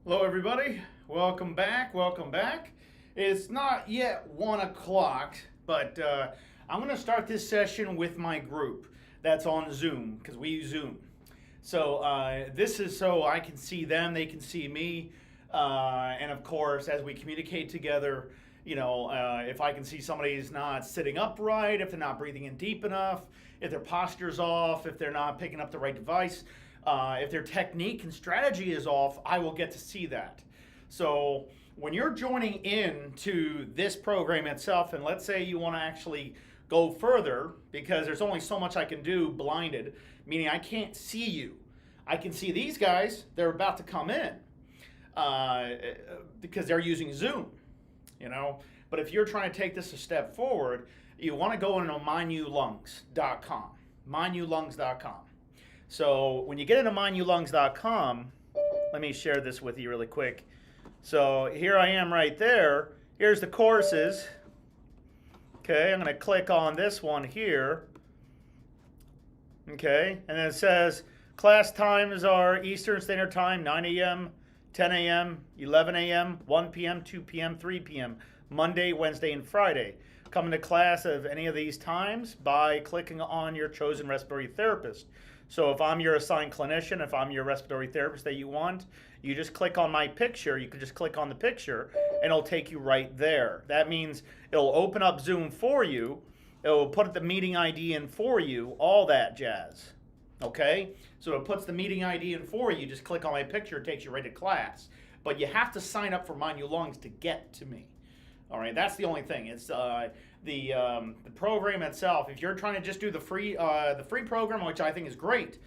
Hello, everybody. Welcome back. Welcome back. It's not yet 1 o'clock, but I'm going to start this session with my group that's on Zoom because we use Zoom. So this is so I can see them, they can see me, and of course, as we communicate together, if I can see somebody's not sitting upright, if they're not breathing in deep enough, if their posture's off, if they're not picking up the right device, if their technique and strategy is off, I will get to see that. So when you're joining in to this program itself, and let's say you want to actually go further, because there's only so much I can do blinded, meaning I can't see you. I can see these guys, they're about to come in because they're using Zoom, But if you're trying to take this a step forward, you want to go into mynewlungs.com, mynewlungs.com. So when you get into mynewlungs.com, let me share this with you really quick. So here I am right there. Here's the courses. Okay, I'm going to click on this one here. Okay, and then it says class times are Eastern Standard Time, 9 a.m., 10 a.m., 11 a.m., 1 p.m., 2 p.m., 3 p.m., Monday, Wednesday, and Friday. Come into class of any of these times by clicking on your chosen respiratory therapist. So if I'm your assigned clinician, if I'm your respiratory therapist that you want, you just click on my picture. You can just click on the picture and it'll take you right there. That means it'll open up Zoom for you. It'll put the meeting ID in for you, all that jazz. Okay? So it puts the meeting ID in for you. Just click on my picture. It takes you right to class. But you have to sign up for My New Lungs to get to me. All right, that's the only thing. It's the program itself. If you're trying to just do the free program, which I think is great,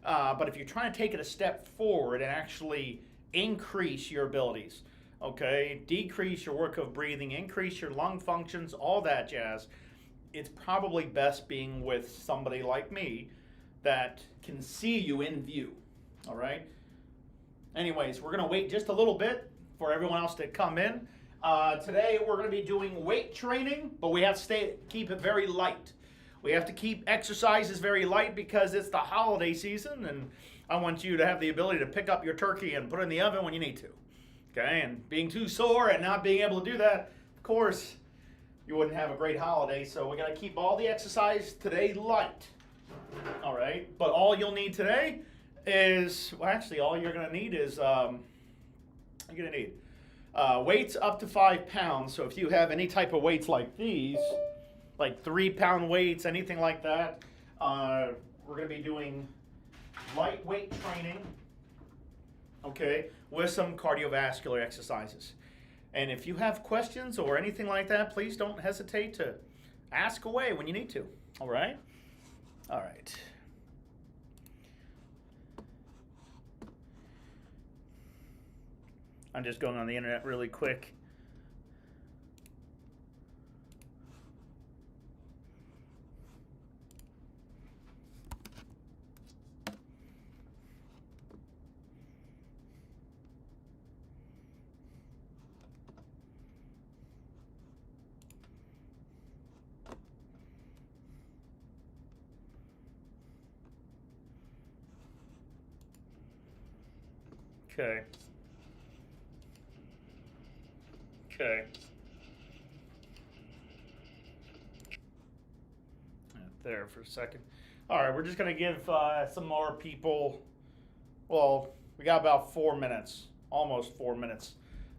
but if you're trying to take it a step forward and actually increase your abilities, okay, decrease your work of breathing, increase your lung functions, all that jazz, it's probably best being with somebody like me that can see you in view. All right. Anyways, we're gonna wait just a little bit for everyone else to come in. Today we're going to be doing weight training, but we have to keep it very light. We have to keep exercises very light because it's the holiday season, and I want you to have the ability to pick up your turkey and put it in the oven when you need to. Okay, and being too sore and not being able to do that, of course, you wouldn't have a great holiday. So we got to keep all the exercise today light. All right, but all you'll need today is, well, actually, all you're going to need is weights up to 5 pounds. So if you have any type of weights like these, like 3-pound weights, anything like that, we're going to be doing lightweight training, okay, with some cardiovascular exercises. And if you have questions or anything like that, please don't hesitate to ask away when you need to. All right? All right. I'm just going on the internet really quick. Okay. Okay. There for a second. All right, we're just going to give some more people, well, we got about 4 minutes, almost 4 minutes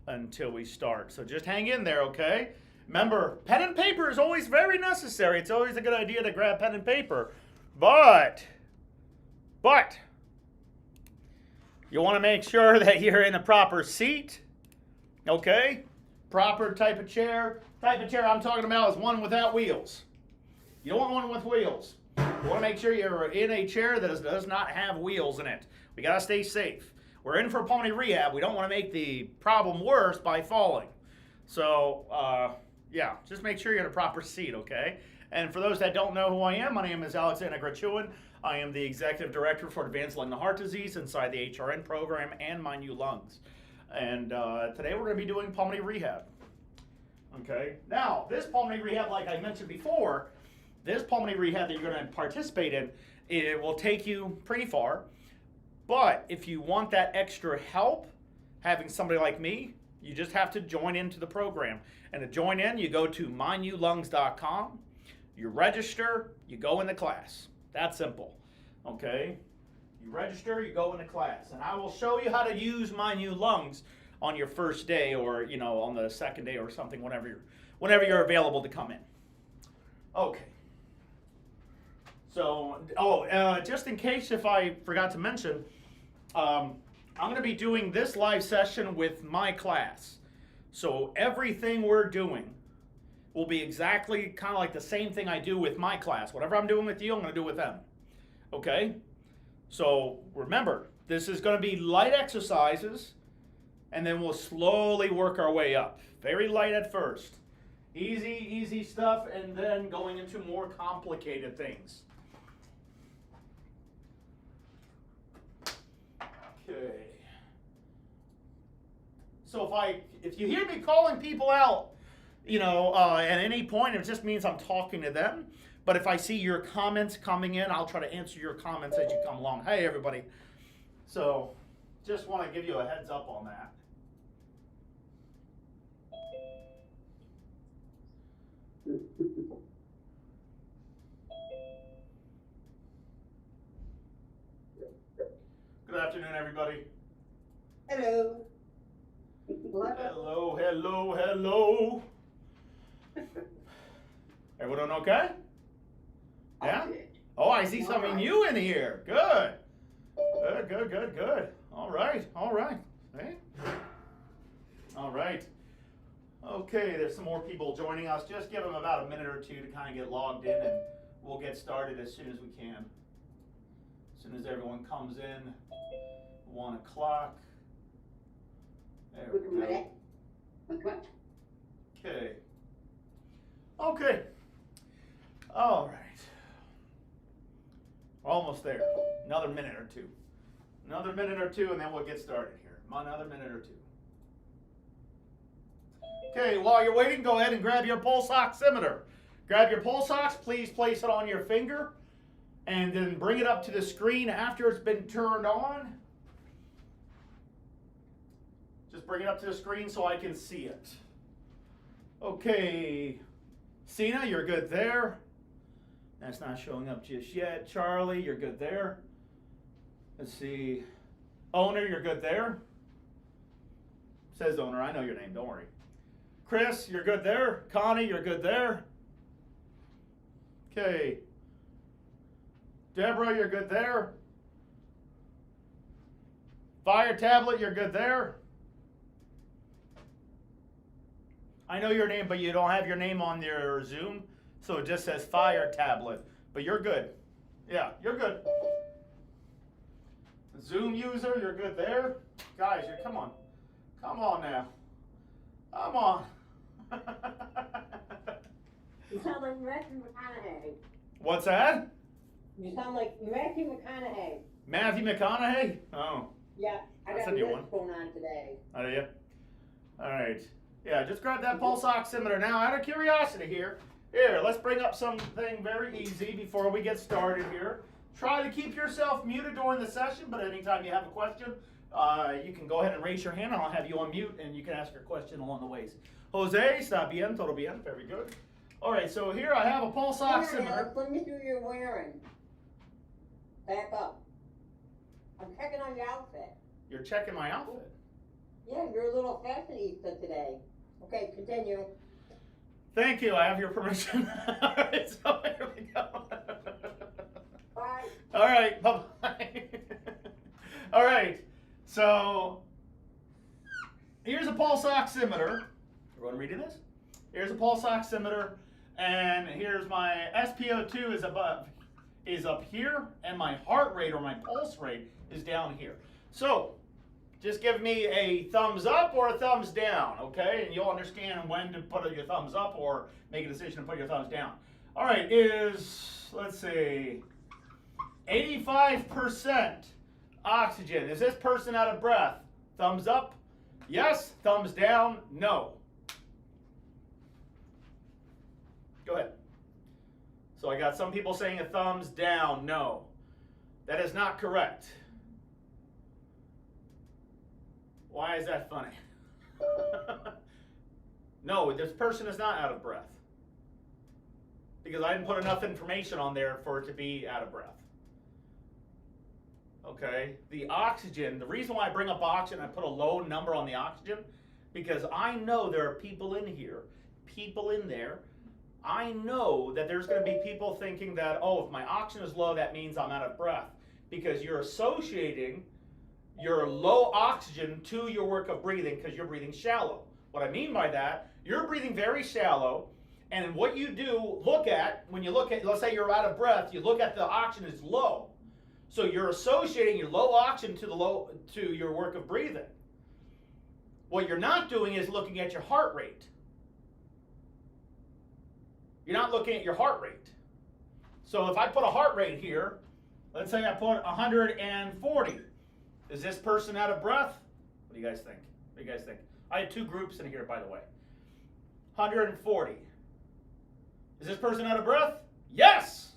until we start. So just hang in there, okay? Remember, pen and paper is always very necessary. It's always a good idea to grab pen and paper. But, you want to make sure that you're in the proper seat, okay? Proper type of chair. Type of chair I'm talking about is one without wheels. You don't want one with wheels. You want to make sure you're in a chair that does not have wheels in it. We got to stay safe. We're in for pulmonary rehab. We don't want to make the problem worse by falling. So, yeah, just make sure you're in a proper seat, okay? And for those that don't know who I am, my name is Alexander Grachuin. I am the Executive Director for Advanced Lung and Heart Disease inside the HRN program and My New Lungs. And today we're going to be doing pulmonary rehab. Okay. Now, this pulmonary rehab, like I mentioned before, this pulmonary rehab that you're going to participate in, it will take you pretty far. But if you want that extra help having somebody like me, you just have to join into the program. And to join in, you go to mynewlungs.com, you register, you go in the class. That's simple. Okay? You register, you go in the class. And I will show you how to use My New Lungs on your first day, or on the second day or something, whenever you're available to come in. Okay. So, just in case if I forgot to mention, I'm going to be doing this live session with my class. So everything we're doing will be exactly kind of like the same thing I do with my class. Whatever I'm doing with you, I'm going to do with them. Okay? So remember, this is going to be light exercises, and then we'll slowly work our way up. Very light at first. Easy stuff, and then going into more complicated things. Okay. So if you hear me calling people out, at any point, it just means I'm talking to them. But if I see your comments coming in, I'll try to answer your comments as you come along. Hey, everybody. So just want to give you a heads up on that. Good afternoon, everybody. Hello. Hello. Everyone doing okay? Yeah? Oh, I see something new in here. Good. Good. All right. Hey? All right. Okay, there's some more people joining us. Just give them about a minute or two to kind of get logged in, and we'll get started as soon as we can. As soon as everyone comes in, 1 o'clock. There we go. Okay. All right. We're almost there. Another minute or two. And then we'll get started here. Another minute or two. Okay, while you're waiting, go ahead and grab your pulse oximeter. Grab your pulse ox, please place it on your finger, and then bring it up to the screen after it's been turned on. Just bring it up to the screen so I can see it. Okay, Cena, you're good there. That's not showing up just yet. Charlie, you're good there. Let's see. Owner, you're good there. Says owner, I know your name, don't worry. Chris, you're good there. Connie, you're good there. Okay. Deborah, you're good there. Fire tablet, you're good there. I know your name, but you don't have your name on your Zoom, so it just says fire tablet. But you're good. Yeah, you're good. Zoom user, you're good there. Guys, come on. Come on now. Come on. You sound like Matthew McConaughey. What's that? You sound like Matthew McConaughey. Matthew McConaughey? Oh. Yeah, I That's got a new this one. going on today. Oh, do you? All right. Yeah, just grab that pulse oximeter now. Out of curiosity here, let's bring up something very easy before we get started here. Try to keep yourself muted during the session, but anytime you have a question, you can go ahead and raise your hand, and I'll have you on mute, and you can ask your question along the ways. Jose, está bien, todo bien, very good. All right, so here I have a pulse oximeter. Let me see what you're wearing. Back up. I'm checking on your outfit. You're checking my outfit? Yeah, you're a little fashionista today. Okay, continue. Thank you, I have your permission. All right, so here we go. Bye. All right, bye-bye. All right, so here's a pulse oximeter. Everyone reading this? Here's a pulse oximeter, and here's my SpO2 is up here, and my heart rate or my pulse rate is down here. So just give me a thumbs up or a thumbs down, okay? And you'll understand when to put your thumbs up or make a decision to put your thumbs down. All right, let's see, 85% oxygen. Is this person out of breath? Thumbs up? Yes. Thumbs down? No. Go ahead. So I got some people saying a thumbs down, no. That is not correct. Why is that funny? No, this person is not out of breath. Because I didn't put enough information on there for it to be out of breath. Okay, the oxygen, the reason why I bring up oxygen, I put a low number on the oxygen, because I know there are people in here, people in there, I know that there's going to be people thinking that, oh, if my oxygen is low, that means I'm out of breath. Because you're associating your low oxygen to your work of breathing because you're breathing shallow. What I mean by that, you're breathing very shallow, and what you do, look at, when you look at, let's say you're out of breath, you look at the oxygen is low. So you're associating your low oxygen to your work of breathing. What you're not doing is looking at your heart rate. You're not looking at your heart rate. So if I put a heart rate here, let's say I put 140. Is this person out of breath? What do you guys think? What do you guys think? I had two groups in here, by the way. 140. Is this person out of breath? Yes!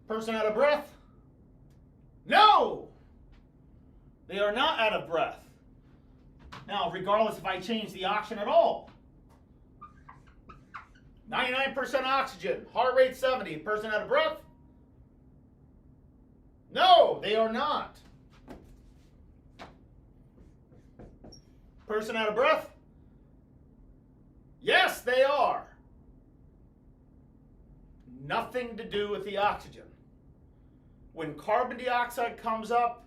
Person out of breath? No! They are not out of breath. Now, regardless if I change the oxygen at all. 99% oxygen, heart rate 70, person out of breath? No, they are not. Person out of breath? Yes, they are. Nothing to do with the oxygen. When carbon dioxide comes up,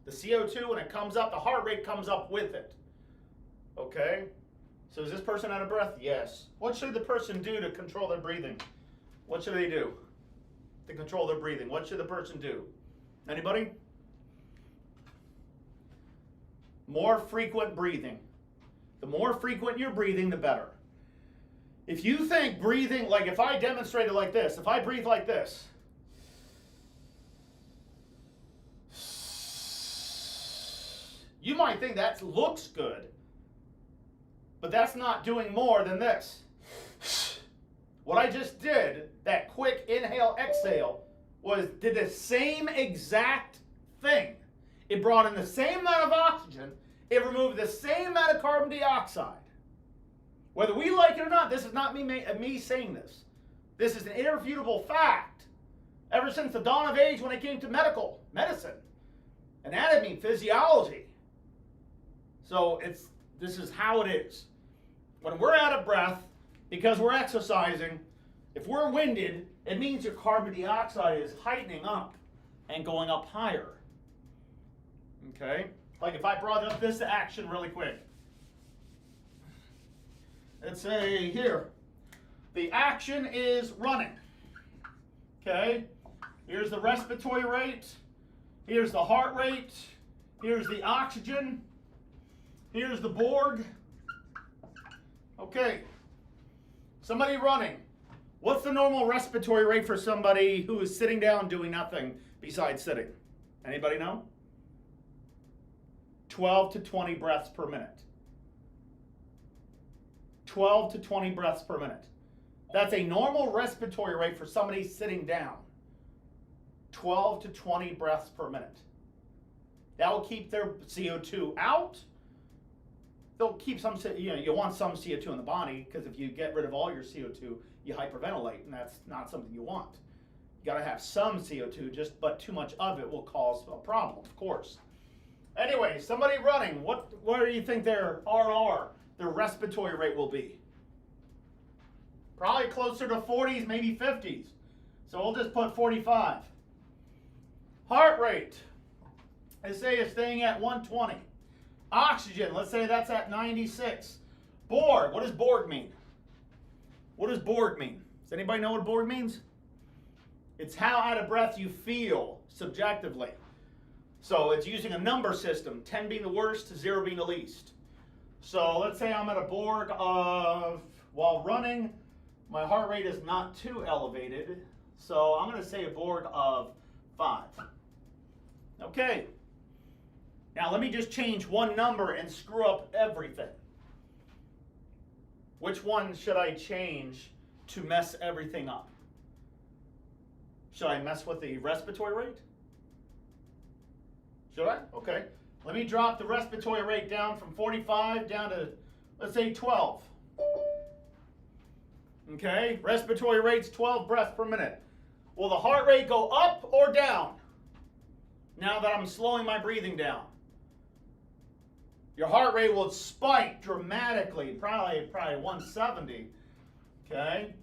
the CO2, when it comes up, the heart rate comes up with it. Okay? So is this person out of breath? Yes. What should the person do to control their breathing? What should they do to control their breathing? What should the person do? Anybody? More frequent breathing. The more frequent you're breathing, the better. If you think breathing, like if I demonstrated like this, if I breathe like this, you might think that looks good, but that's not doing more than this. What I just did, that quick inhale, exhale, did the same exact thing. It brought in the same amount of oxygen. It removed the same amount of carbon dioxide. Whether we like it or not, this is not me saying this. This is an irrefutable fact. Ever since the dawn of age when it came to medicine, anatomy, physiology. So this is how it is. When we're out of breath, because we're exercising, if we're winded, it means your carbon dioxide is heightening up and going up higher. Okay? Like if I brought up this to action really quick. Let's say here, the action is running. Okay? Here's the respiratory rate. Here's the heart rate. Here's the oxygen. Here's the Borg. Okay. Somebody running. What's the normal respiratory rate for somebody who is sitting down doing nothing besides sitting? Anybody know? 12 to 20 breaths per minute. 12 to 20 breaths per minute. That's a normal respiratory rate for somebody sitting down. 12 to 20 breaths per minute. That will keep their CO2 out. They'll keep some, you want some CO2 in the body, because if you get rid of all your CO2, you hyperventilate, and that's not something you want. You got to have some CO2, but too much of it will cause a problem, of course. Anyway, somebody running, what do you think their RR, their respiratory rate will be? Probably closer to 40s, maybe 50s. So we'll just put 45. Heart rate, let's say it's staying at 120. Oxygen, let's say that's at 96. Borg, what does Borg mean? What does Borg mean? Does anybody know what Borg means? It's how out of breath you feel subjectively. So it's using a number system, 10 being the worst, 0 being the least. So let's say I'm at a Borg of, while running, my heart rate is not too elevated. So I'm going to say a Borg of 5. Okay. Now let me just change one number and screw up everything. Which one should I change to mess everything up? Should I mess with the respiratory rate? Should I? Okay. Let me drop the respiratory rate down from 45 down to, let's say, 12. Okay, respiratory rate's 12 breaths per minute. Will the heart rate go up or down now that I'm slowing my breathing down? Your heart rate will spike dramatically, probably 170. Okay,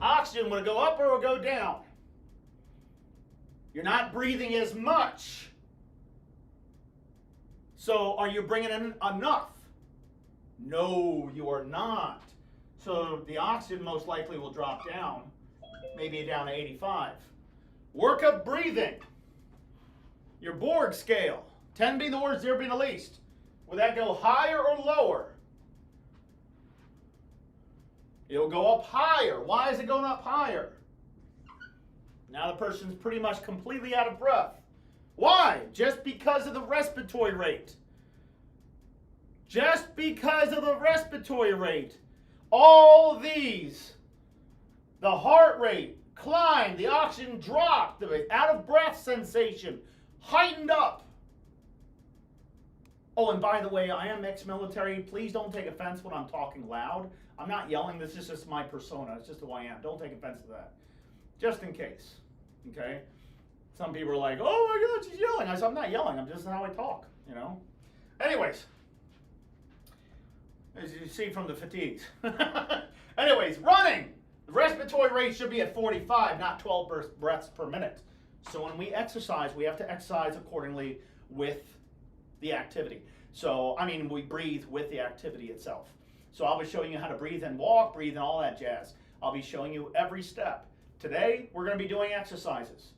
oxygen, will it go up or will it go down? You're not breathing as much. So are you bringing in enough? No, you are not. So the oxygen most likely will drop down, maybe down to 85. Work of breathing. Your Borg scale, 10 being the worst, 0 being the least. Will that go higher or lower? It'll go up higher. Why is it going up higher? Now the person's pretty much completely out of breath. Why? Just because of the respiratory rate. Just because of the respiratory rate. All these, the heart rate climbed, the oxygen dropped, the out of breath sensation heightened up. Oh, and by the way, I am ex-military. Please don't take offense when I'm talking loud. I'm not yelling. This is just my persona. It's just who I am. Don't take offense to that. Just in case. Okay? Some people are like, oh my God, she's yelling. I said, I'm not yelling. I'm just how I talk, you know? Anyways. As you see from the fatigues. Anyways, running. The respiratory rate should be at 45, not 12 breaths per minute. So when we exercise, we have to exercise accordingly with the activity. So, I mean, we breathe with the activity itself. So I'll be showing you how to breathe and walk, breathe and all that jazz. I'll be showing you every step. Today, we're going to be doing exercises.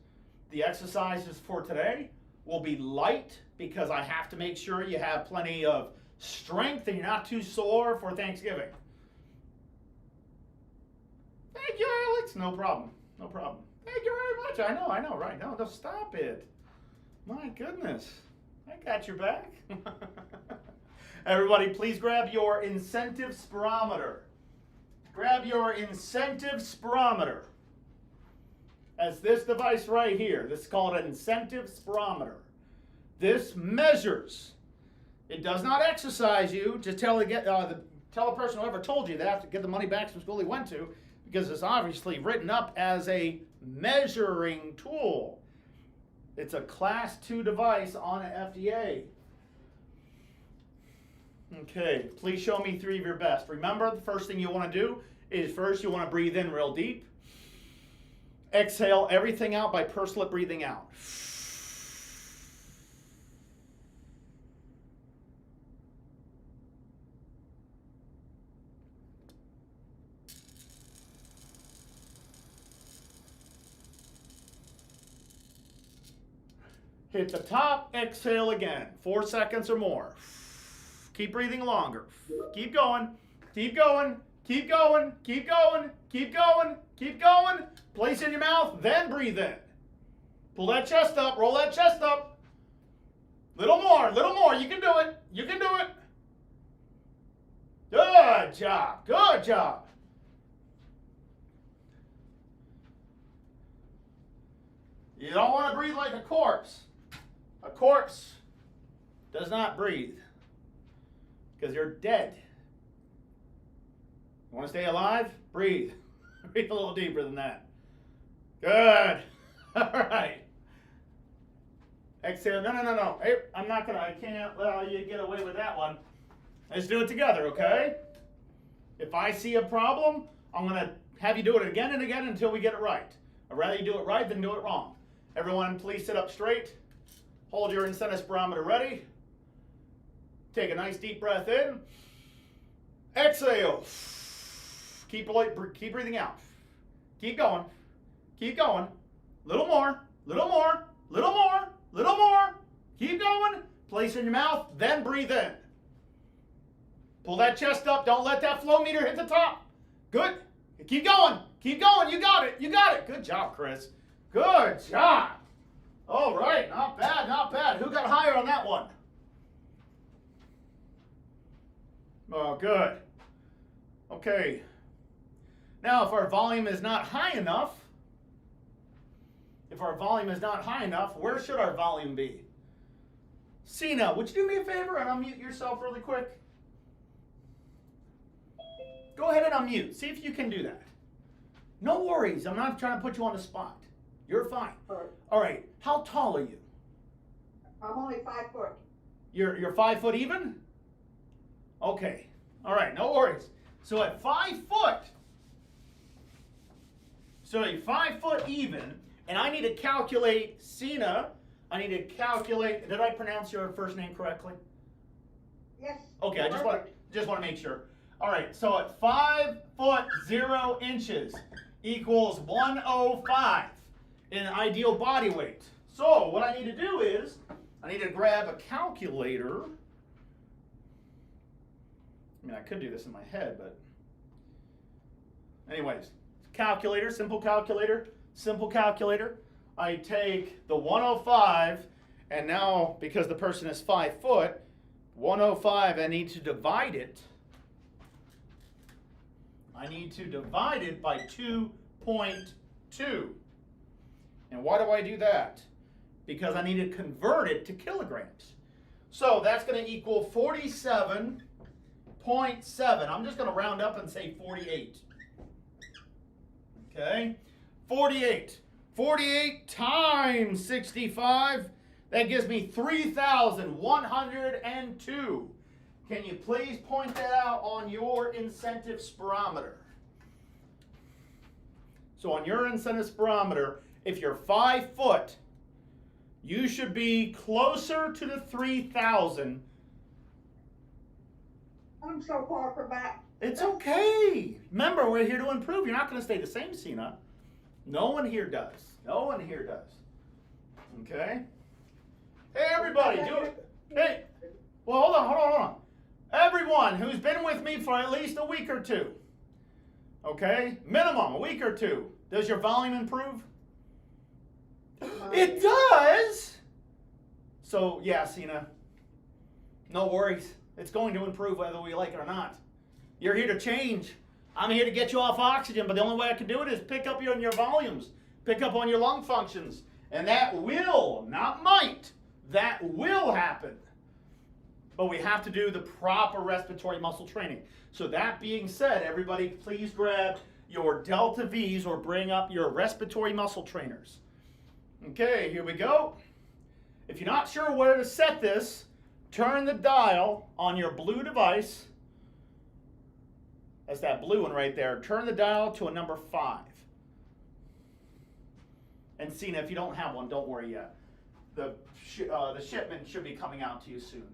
The exercises for today will be light because I have to make sure you have plenty of strength and you're not too sore for Thanksgiving. Thank you, Alex. No problem. No problem. Thank you very much. I know, right? No, stop it. My goodness. I got your back. Everybody, please grab your incentive spirometer. Grab your incentive spirometer. As this device right here. This is called an incentive spirometer. This measures. It does not exercise you. Just tell a person who ever told you they have to get the money back from school he went to, because it's obviously written up as a measuring tool. It's a class 2 device on an FDA. Okay, please show me 3 of your best. Remember, the first thing you want to do is first you want to breathe in real deep. Exhale everything out by pursed lip breathing out. Hit the top, exhale again. 4 seconds or more. Keep breathing longer. Keep going. Keep going. Keep going. Keep going. Keep going. Keep going. Place in your mouth, then breathe in. Pull that chest up. Roll that chest up. Little more. Little more. You can do it. You can do it. Good job. Good job. You don't want to breathe like a corpse. A corpse does not breathe because you're dead. You want to stay alive? Breathe. Breathe a little deeper than that. Good. All right. Exhale. No. Hey, I can't let you get away with that one. Let's do it together, okay? If I see a problem, I'm going to have you do it again and again until we get it right. I'd rather you do it right than do it wrong. Everyone, please sit up straight. Hold your incentive spirometer ready. Take a nice deep breath in. Exhale. Keep breathing out. Keep going. Keep going. Little more. Little more. Little more. Little more. Keep going. Place in your mouth, then breathe in. Pull that chest up. Don't let that flow meter hit the top. Good. Keep going. Keep going. You got it. You got it. Good job, Chris. Good job. All right. Not bad. Not bad. Who got higher on that one? Oh, good. Okay. Now, if our volume is not high enough, if our volume is not high enough, where should our volume be? Cena, would you do me a favor and unmute yourself really quick? Go ahead and unmute. See if you can do that. No worries. I'm not trying to put you on the spot. You're fine. All right. How tall are you? I'm only 5 foot. You're 5 foot even? Okay. All right. No worries. So at 5 foot, so a 5 foot even, and I need to calculate Cena. I need to calculate. Did I pronounce your first name correctly? Yes. Okay. I just want to make sure. All right. So at 5 foot 0 inches equals 105 in ideal body weight. So what I need to do is I need to grab a calculator. I mean, I could do this in my head, but anyways, calculator, simple calculator, simple calculator. I take the 105, and now because the person is 5 foot, 105, I need to divide it. I need to divide it by 2.2. And why do I do that? Because I need to convert it to kilograms. So that's going to equal 47.7. I'm just going to round up and say 48. Okay? 48. 48 times 65. That gives me 3,102. Can you please point that out on your incentive spirometer? So on your incentive spirometer, if you're 5 foot, you should be closer to the 3,000. I'm so far from back. It's okay. Remember, we're here to improve. You're not going to stay the same, Cena. No one here does. No one here does. Okay? Hey, everybody, do it. Hey, well, hold on. Everyone who's been with me for at least a week or two, okay? Minimum, a week or two. Does your volume improve? It does! So, yeah, Cena, no worries. It's going to improve whether we like it or not. You're here to change. I'm here to get you off oxygen, but the only way I can do it is pick up on your volumes, pick up on your lung functions. And that will, not might, that will happen. But we have to do the proper respiratory muscle training. So that being said, everybody, please grab your Delta V's or bring up your respiratory muscle trainers. Okay, here we go. If you're not sure where to set this, turn the dial on your blue device. That's that blue one right there. Turn the dial to a number 5. And Cena, if you don't have one, don't worry yet. The shipment should be coming out to you soon.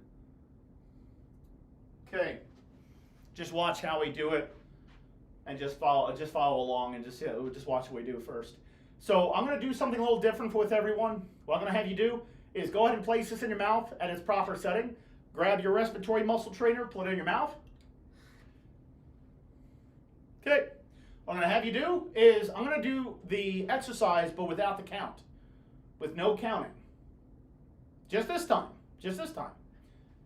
Okay. Just watch how we do it, and just follow along, and just watch what we do first. So I'm going to do something a little different with everyone. What I'm going to have you do is go ahead and place this in your mouth at its proper setting. Grab your respiratory muscle trainer, put it in your mouth. Okay. What I'm going to have you do is I'm going to do the exercise, but without the count, with no counting. Just this time. Just this time.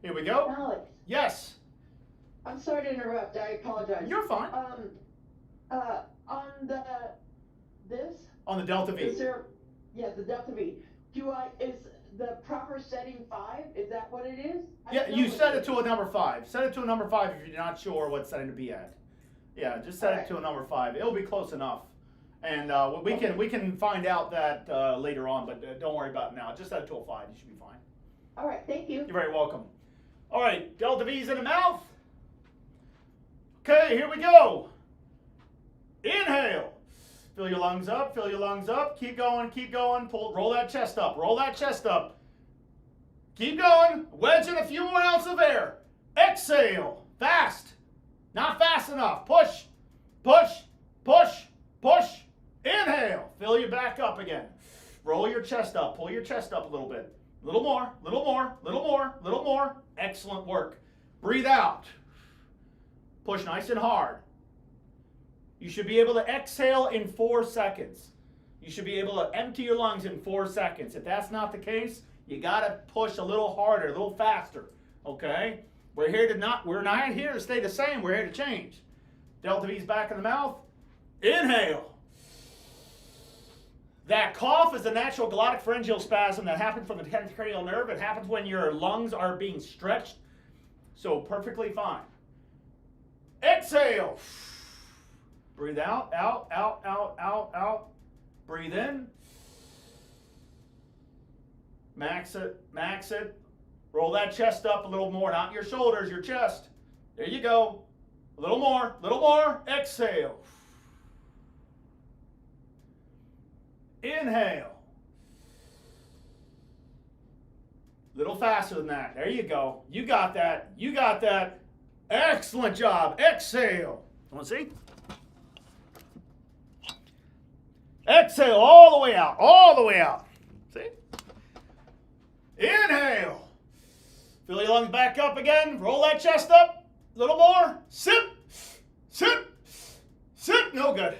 Here we go. Alex, Yes. I'm sorry to interrupt. I apologize. You're fine. On this. On the Delta V. Is there? Yeah, the Delta V. Is the proper setting 5? Is that what it is? Yeah, you set it to a number 5. Set it to a number 5 if you're not sure what setting to be at. Yeah, just set it to a number 5. It'll be close enough, and we can find out that later on. But don't worry about it now. Just set it to a 5. You should be fine. All right, thank you. You're very welcome. All right, Delta V's in the mouth. Okay, here we go. Inhale. Fill your lungs up. Fill your lungs up. Keep going. Keep going. Roll that chest up. Roll that chest up. Keep going. Wedge in a few more ounces of air. Exhale. Fast. Not fast enough. Push. Push. Push. Push. Inhale. Fill you back up again. Roll your chest up. Pull your chest up a little bit. Little more. Little more. Little more. Little more. Excellent work. Breathe out. Push nice and hard. You should be able to exhale in 4 seconds. You should be able to empty your lungs in 4 seconds. If that's not the case, you got to push a little harder, a little faster. Okay? We're not here to stay the same. We're here to change. Delta V's back in the mouth. Inhale. That cough is a natural glottic pharyngeal spasm that happens from the cranial nerve. It happens when your lungs are being stretched. So perfectly fine. Exhale. Breathe out, out, out, out, out, out. Breathe in. Max it, max it. Roll that chest up a little more, not your shoulders, your chest. There you go. A little more, little more. Exhale. Inhale. Little faster than that. There you go. You got that. You got that. Excellent job. Exhale. Want to see? Exhale all the way out. All the way out. See? Inhale. Fill your lungs back up again. Roll that chest up. A little more. Sip. Sip. Sip. No good.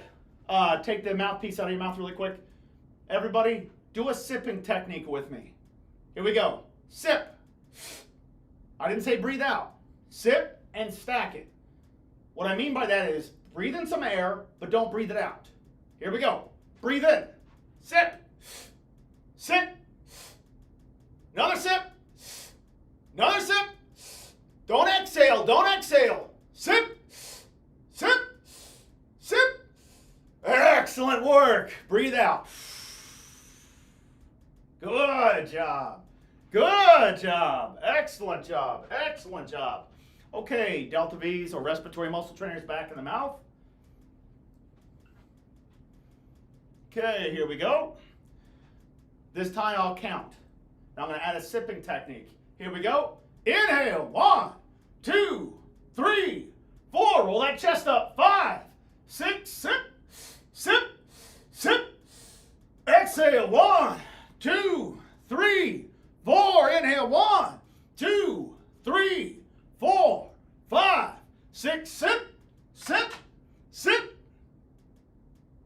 Take the mouthpiece out of your mouth really quick. Everybody, do a sipping technique with me. Here we go. Sip. I didn't say breathe out. Sip and stack it. What I mean by that is breathe in some air, but don't breathe it out. Here we go. Breathe in. Sip. Sip. Another sip. Another sip. Don't exhale. Don't exhale. Sip. Sip. Sip. Excellent work. Breathe out. Good job. Good job. Excellent job. Excellent job. Okay, Delta V's or respiratory muscle trainers back in the mouth. Okay, here we go. This time I'll count. Now I'm going to add a sipping technique. Here we go. Inhale. 1, 2, 3, 4. Roll that chest up. 5, 6, sip, sip, sip. Exhale. 1, 2, 3, 4. Inhale. 1, 2, 3, 4, 5, 6. Sip, sip, sip.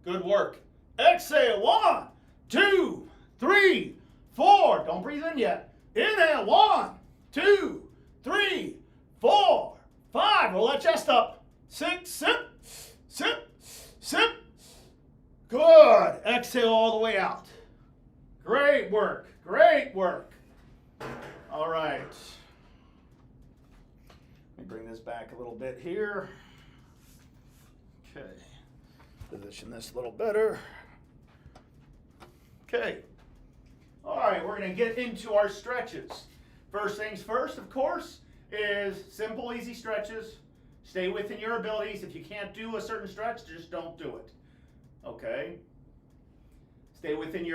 Good work. Exhale. 1, 2, 3, 4. Don't breathe in yet. Inhale. 1, 2, 3, 4, 5. Roll that chest up. 6. Sip, sip, sip. Good. Exhale all the way out. Great work. Great work. All right. Let me bring this back a little bit here. Okay. Position this a little better. Okay. All right, we're going to get into our stretches. First things first, of course, is simple, easy stretches. Stay within your abilities. If you can't do a certain stretch, just don't do it. Okay? Stay within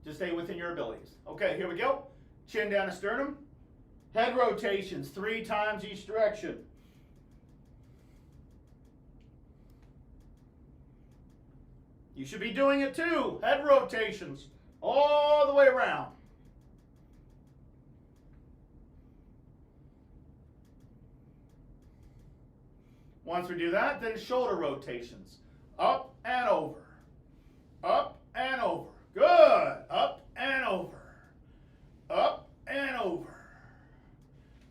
just stay within your abilities. Okay, here we go. Chin down to sternum. Head rotations 3 times each direction. You should be doing it too. Head rotations all the way around. Once we do that, then shoulder rotations. Up and over. Up and over. Good. Up and over. Up and over.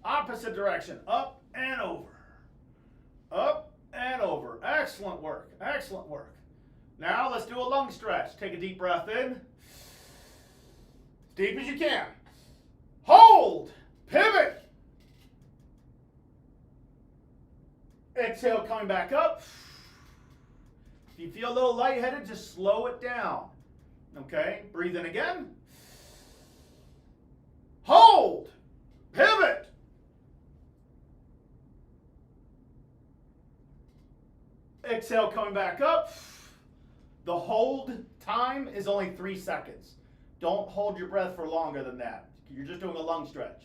Opposite direction. Up and over. Up and over. Excellent work. Excellent work. Now let's do a lung stretch. Take a deep breath in. As deep as you can. Hold. Pivot. Exhale, coming back up. If you feel a little lightheaded, just slow it down. Okay, breathe in again. Hold. Pivot. Exhale, coming back up. The hold time is only 3 seconds. Don't hold your breath for longer than that. You're just doing a lung stretch.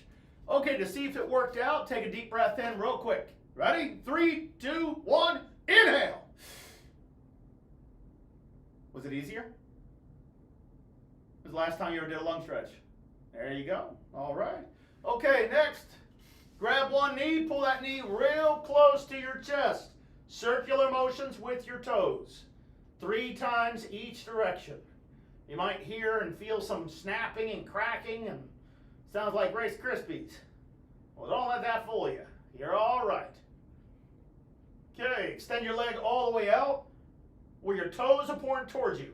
Okay, to see if it worked out, take a deep breath in real quick. Ready? 3, 2, 1, inhale. Was it easier? When was the last time you ever did a lung stretch? There you go. All right. Okay, next. Grab one knee, pull that knee real close to your chest. Circular motions with your toes. 3 times each direction. You might hear and feel some snapping and cracking and sounds like Rice Krispies. Well, don't let that fool you. You're all right. Okay, extend your leg all the way out. where your toes are pointing towards you.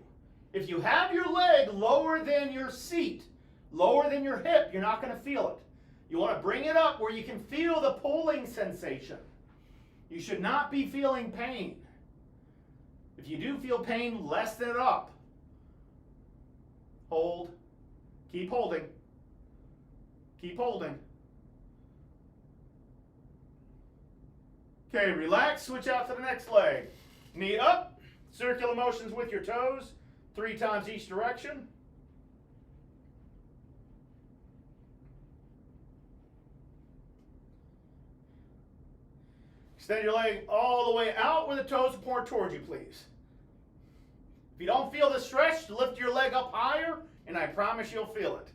If you have your leg lower than your seat, lower than your hip, you're not going to feel it. You want to bring it up where you can feel the pulling sensation. You should not be feeling pain. If you do feel pain, lessen it up. Hold. Keep holding. Keep holding. Okay, relax. Switch out to the next leg. Knee up. Circular motions with your toes. 3 times each direction. Extend your leg all the way out where the toes are pointed towards you, please. If you don't feel the stretch, lift your leg up higher, and I promise you'll feel it.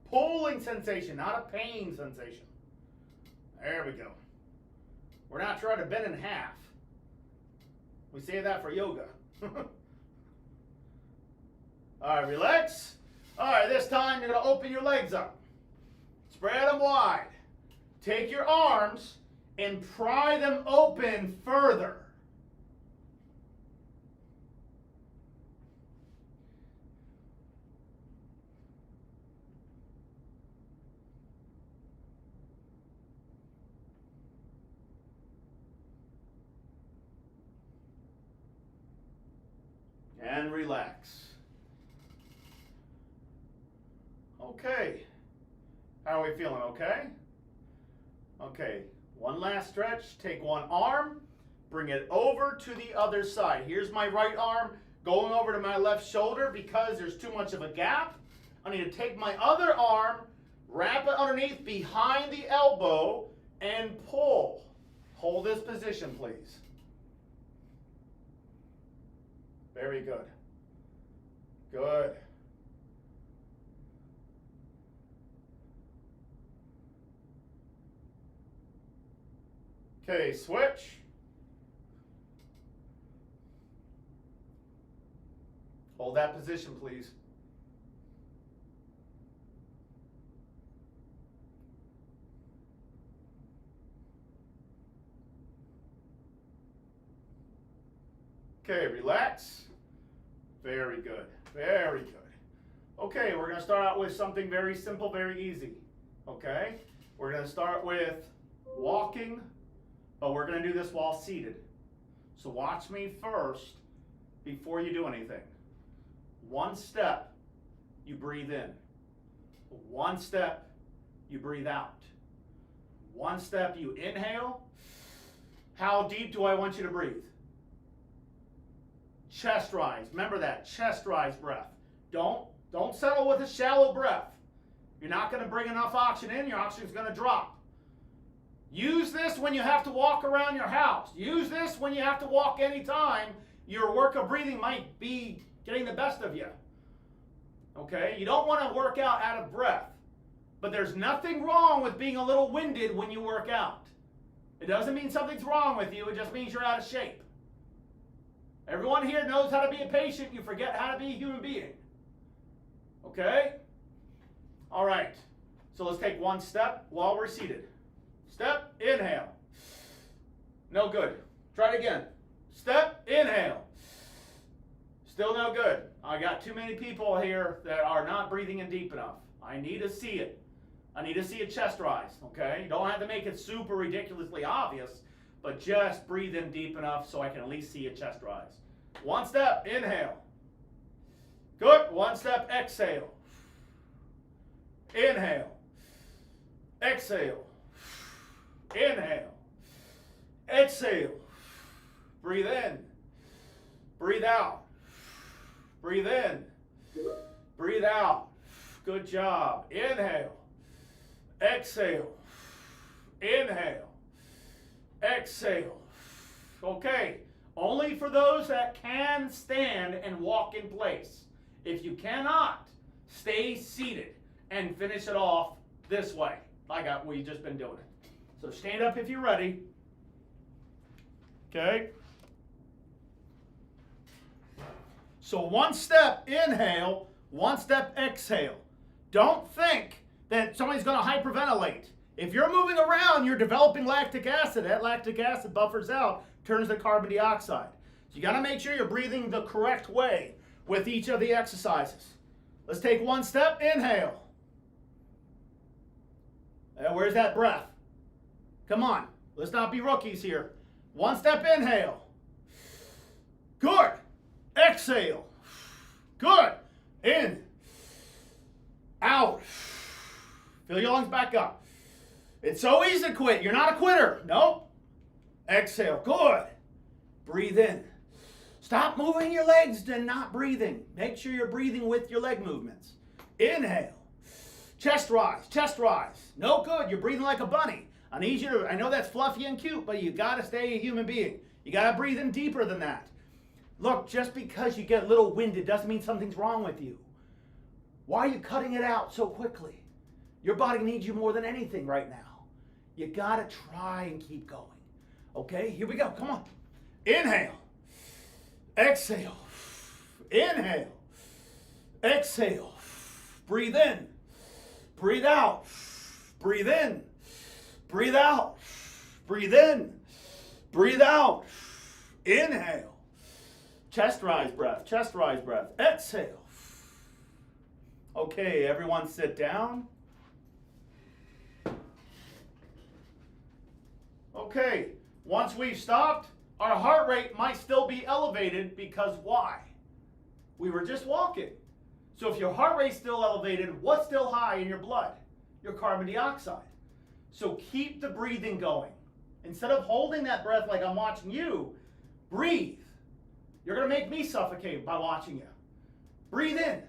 Pulling sensation, not a pain sensation. There we go. We're not trying to bend in half. We say that for yoga. All right, relax. All right, this time you're going to open your legs up. Spread them wide. Take your arms and pry them open further. And relax. Okay. How are we feeling? Okay? Okay. One last stretch. Take one arm. Bring it over to the other side. Here's my right arm going over to my left shoulder because there's too much of a gap. I need to take my other arm, wrap it underneath behind the elbow, and pull. Hold this position, please. Very good. Good. Okay, switch. Hold that position, please. Okay, relax. Very good. Very good. Okay, we're going to start out with something very simple, very easy. Okay? We're going to start with walking, but we're going to do this while seated. So watch me first before you do anything. One step, you breathe in. One step, you breathe out. One step, you inhale. How deep do I want you to breathe? Chest rise. Remember that, chest rise breath. Don't settle with a shallow breath. You're not going to bring enough oxygen in, your oxygen's going to drop. Use this when you have to walk around your house. Use this when you have to walk anytime your work of breathing might be getting the best of you. Okay? You don't want to work out of breath. But there's nothing wrong with being a little winded when you work out. It doesn't mean something's wrong with you, it just means you're out of shape. Everyone here knows how to be a patient. You forget how to be a human being. Okay? All right. So let's take one step while we're seated. Step, inhale. No good. Try it again. Step, inhale. Still no good. I got too many people here that are not breathing in deep enough. I need to see it. I need to see a chest rise. Okay? You don't have to make it super ridiculously obvious, but just breathe in deep enough so I can at least see a chest rise. One step, inhale. Good. One step, exhale. Inhale. Exhale. Inhale. Exhale. Breathe in. Breathe out. Breathe in. Breathe out. Good job. Inhale. Exhale. Inhale. Exhale. Okay. Only for those that can stand and walk in place. If you cannot, stay seated and finish it off this way, like we've just been doing it. So stand up if you're ready. Okay. So one step inhale, one step exhale. Don't think that somebody's going to hyperventilate. If you're moving around, you're developing lactic acid. That lactic acid buffers out, turns to carbon dioxide. So you got to make sure you're breathing the correct way with each of the exercises. Let's take one step. Inhale. Where's that breath? Come on. Let's not be rookies here. One step. Inhale. Good. Exhale. Good. In. Out. Fill your lungs back up. It's so easy to quit. You're not a quitter. Nope. Exhale. Good. Breathe in. Stop moving your legs and not breathing. Make sure you're breathing with your leg movements. Inhale. Chest rise. Chest rise. No good. You're breathing like a bunny. I need you to, I know that's fluffy and cute, but you got to stay a human being. You got to breathe in deeper than that. Look, just because you get a little winded doesn't mean something's wrong with you. Why are you cutting it out so quickly? Your body needs you more than anything right now. You got to try and keep going. Okay, here we go. Come on. Inhale. Exhale. Inhale. Exhale. Breathe in. Breathe out. Breathe in. Breathe out. Breathe in. Breathe out. Inhale. Chest rise breath. Chest rise breath. Exhale. Okay, everyone sit down. Okay, once we've stopped, our heart rate might still be elevated because why? We were just walking. So if your heart rate's still elevated, what's still high in your blood? Your carbon dioxide. So keep the breathing going. Instead of holding that breath like I'm watching you, breathe. You're going to make me suffocate by watching you. Breathe in.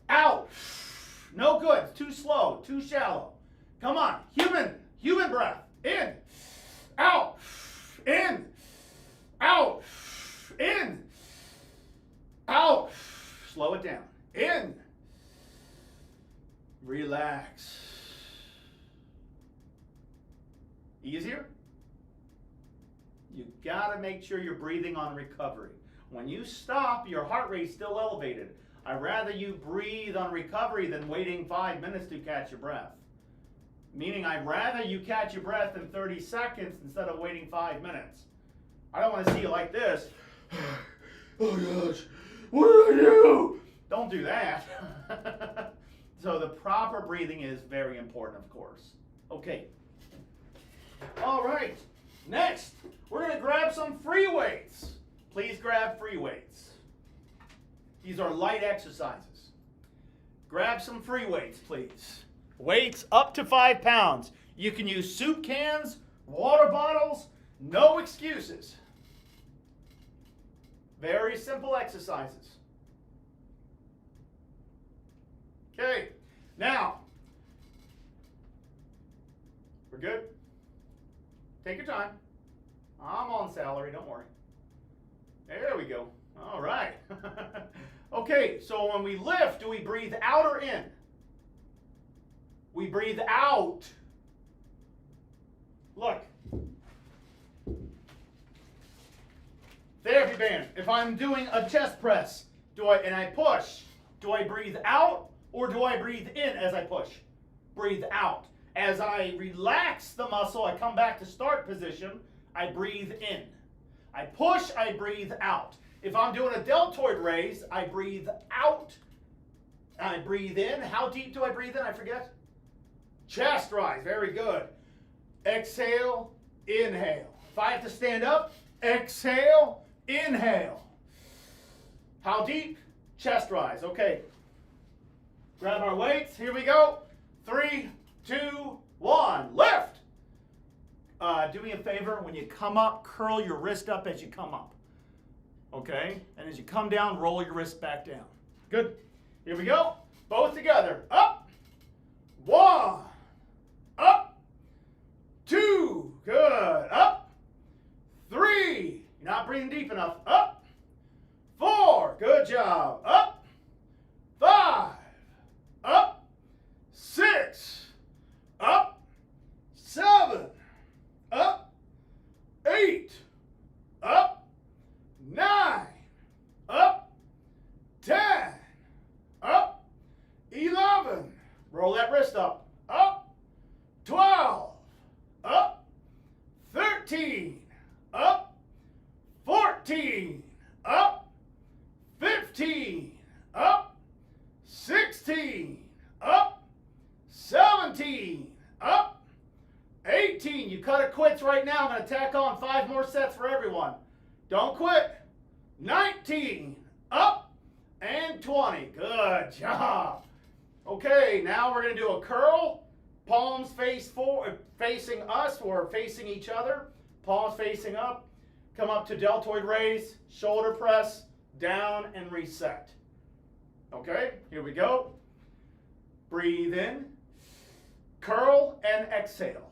Out. No good. It's too slow. Too shallow. Come on. Human breath. In. Out. In. Out. In. Out. Slow it down. In. Relax. Easier? You gotta make sure you're breathing on recovery. When you stop, your heart rate's still elevated. I'd rather you breathe on recovery than waiting 5 minutes to catch your breath. Meaning I'd rather you catch your breath in 30 seconds instead of waiting 5 minutes. I don't want to see you like this. Oh gosh, what did I do? Don't do that. So the proper breathing is very important, of course. Okay. All right. Next, we're going to grab some free weights. Please grab free weights. These are light exercises. Grab some free weights, please. Weights up to 5 pounds. You can use soup cans, water bottles, no excuses. Very simple exercises. Okay, now, we're good? Take your time. I'm on salary, don't worry. There we go. All right. Okay, so when we lift, do we breathe out or in? We breathe out. Look. Therapy band. If I'm doing a chest press, and I push, do I breathe out or do I breathe in as I push? Breathe out. As I relax the muscle, I come back to start position, I breathe in. I push, I breathe out. If I'm doing a deltoid raise, I breathe out. I breathe in. How deep do I breathe in? I forget. Chest rise. Very good. Exhale, inhale. If I have to stand up, exhale, inhale. How deep? Chest rise. Okay. Grab our weights. Here we go. 3, 2, 1. Lift. Do me a favor. When you come up, curl your wrist up as you come up. Okay? And as you come down, roll your wrist back down. Good. Here we go. Both together. Up. 1. Up. 2. Good. Up. 3. You're not breathing deep enough. Up. 4. Good job. Up. 5. Up. 6. Up. 7. Up. 8. Up. 9. Up. 10. Up. 11. Roll that wrist up. Up. 12. quits right now. I'm going to tack on 5 more sets for everyone. Don't quit. 19. Up. And 20. Good job. Okay, now we're going to do a curl. Palms facing us or facing each other. Palms facing up. Come up to deltoid raise. Shoulder press. Down and reset. Okay, here we go. Breathe in. Curl and exhale.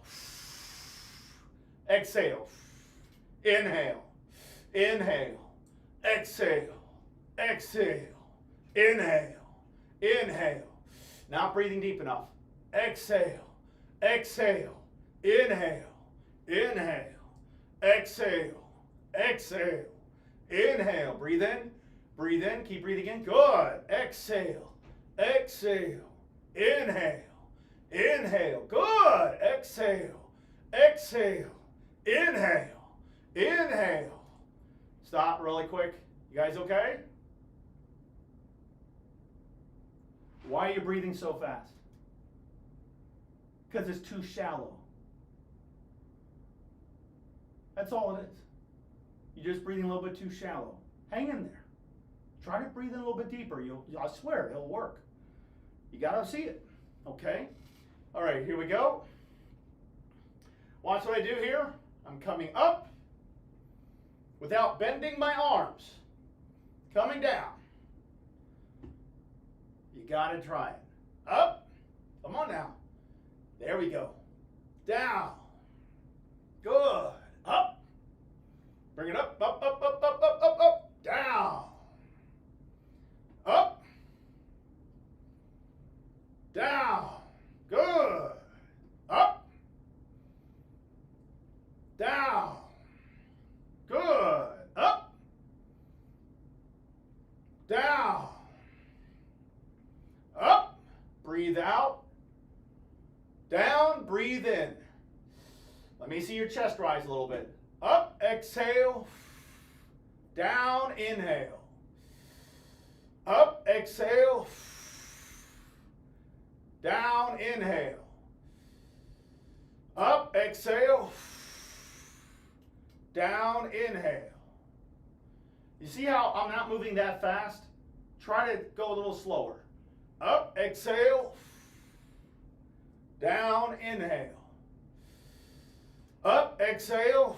Exhale. Inhale. Inhale. Exhale. Exhale. Inhale. Inhale. Not breathing deep enough. Exhale. Exhale. Inhale. Inhale. Exhale. Exhale. Inhale. Breathe in. Breathe in. Keep breathing in. Good. Exhale. Exhale. Inhale. Inhale. Good. Exhale. Exhale. Inhale. Inhale. Stop really quick. You guys okay? Why are you breathing so fast? Because it's too shallow. That's all it is. You're just breathing a little bit too shallow. Hang in there. Try to breathe in a little bit deeper. I swear, it'll work. You gotta see it. Okay? All right, here we go. Watch what I do here. I'm coming up without bending my arms. Coming down. You gotta try it. Up. Come on now. There we go. Down. Good. Up. Bring it up, up, up, up, up, up, up, up. Down. Up. Down. Good. Up. Down. Good. Up. Down. Up. Breathe out. Down. Breathe in. Let me see your chest rise a little bit. Up. Exhale. Down. Inhale. Up. Exhale. Down. Inhale. Up. Exhale. Down. Inhale. You see how I'm not moving that fast? Try to go a little slower. Up. Exhale. Down. Inhale. Up. Exhale.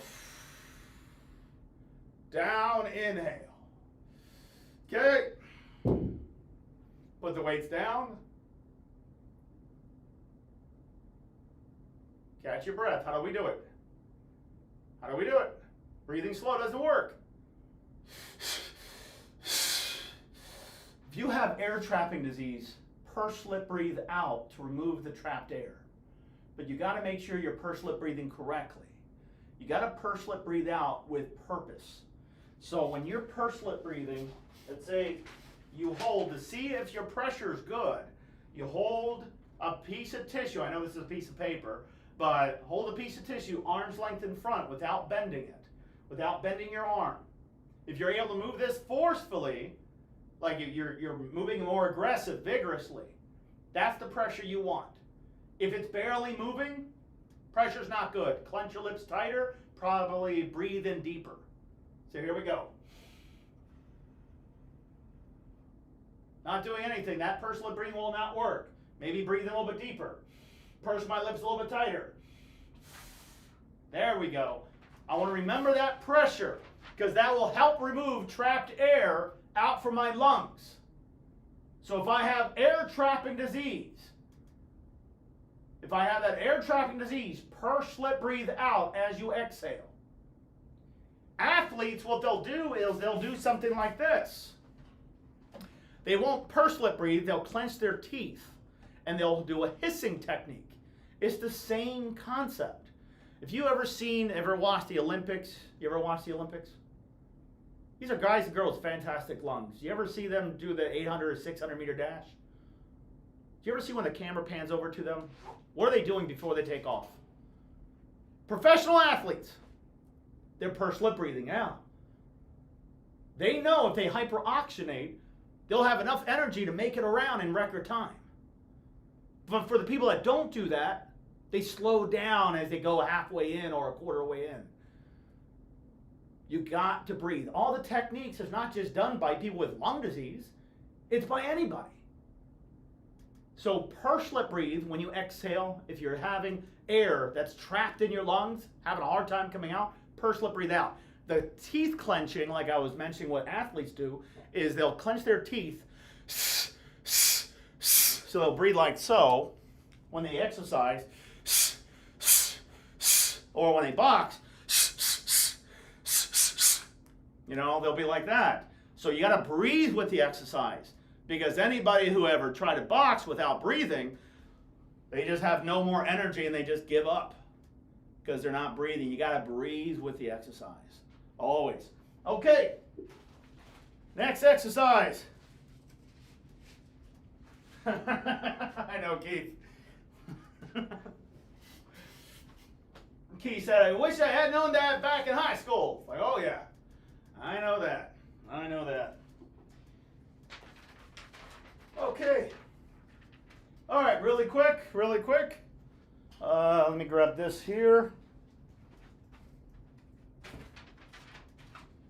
Down. Inhale. Okay. Put the weights down. Catch your breath. How do we do it? How do we do it? Breathing slow doesn't work. If you have air trapping disease, purse lip breathe out to remove the trapped air. But you got to make sure you're purse lip breathing correctly. You got to purse lip breathe out with purpose. So when you're purse lip breathing, let's say you hold to see if your pressure is good. You hold a piece of tissue. I know this is a piece of paper, but hold a piece of tissue arm's length in front without bending it, without bending your arm. If you're able to move this forcefully, like you're moving more aggressive, vigorously, that's the pressure you want. If it's barely moving, pressure's not good. Clench your lips tighter, probably breathe in deeper. So here we go. Not doing anything. That purse lip breathing will not work. Maybe breathe in a little bit deeper. Purse my lips a little bit tighter. There we go. I want to remember that pressure because that will help remove trapped air out from my lungs. So if I have air trapping disease, purse lip breathe out as you exhale. Athletes, what they'll do is they'll do something like this. They won't purse lip breathe, they'll clench their teeth and they'll do a hissing technique. It's the same concept. If you ever watched the Olympics, you ever watch the Olympics? These are guys and girls with fantastic lungs. You ever see them do the 800 or 600 meter dash? Do you ever see when the camera pans over to them? What are they doing before they take off? Professional athletes. They're purse lip breathing out. They know if they hyperoxygenate, they'll have enough energy to make it around in record time. But for the people that don't do that, They slow down as they go halfway in or a quarter way in. You got to breathe. All the techniques is not just done by people with lung disease. It's by anybody. So purse lip breathe when you exhale. If you're having air that's trapped in your lungs, having a hard time coming out, purse lip breathe out. The teeth clenching, like I was mentioning what athletes do, is they'll clench their teeth. So they'll breathe like so when they exercise, or when they box, you know, they'll be like that. So you got to breathe with the exercise, because anybody who ever tried to box without breathing, they just have no more energy and they just give up because they're not breathing. You got to breathe with the exercise, always. Okay, next exercise. I know, Keith. Keith said, I wish I had known that back in high school. Like, oh yeah, I know that. I know that. Okay. All right, really quick. Let me grab this here.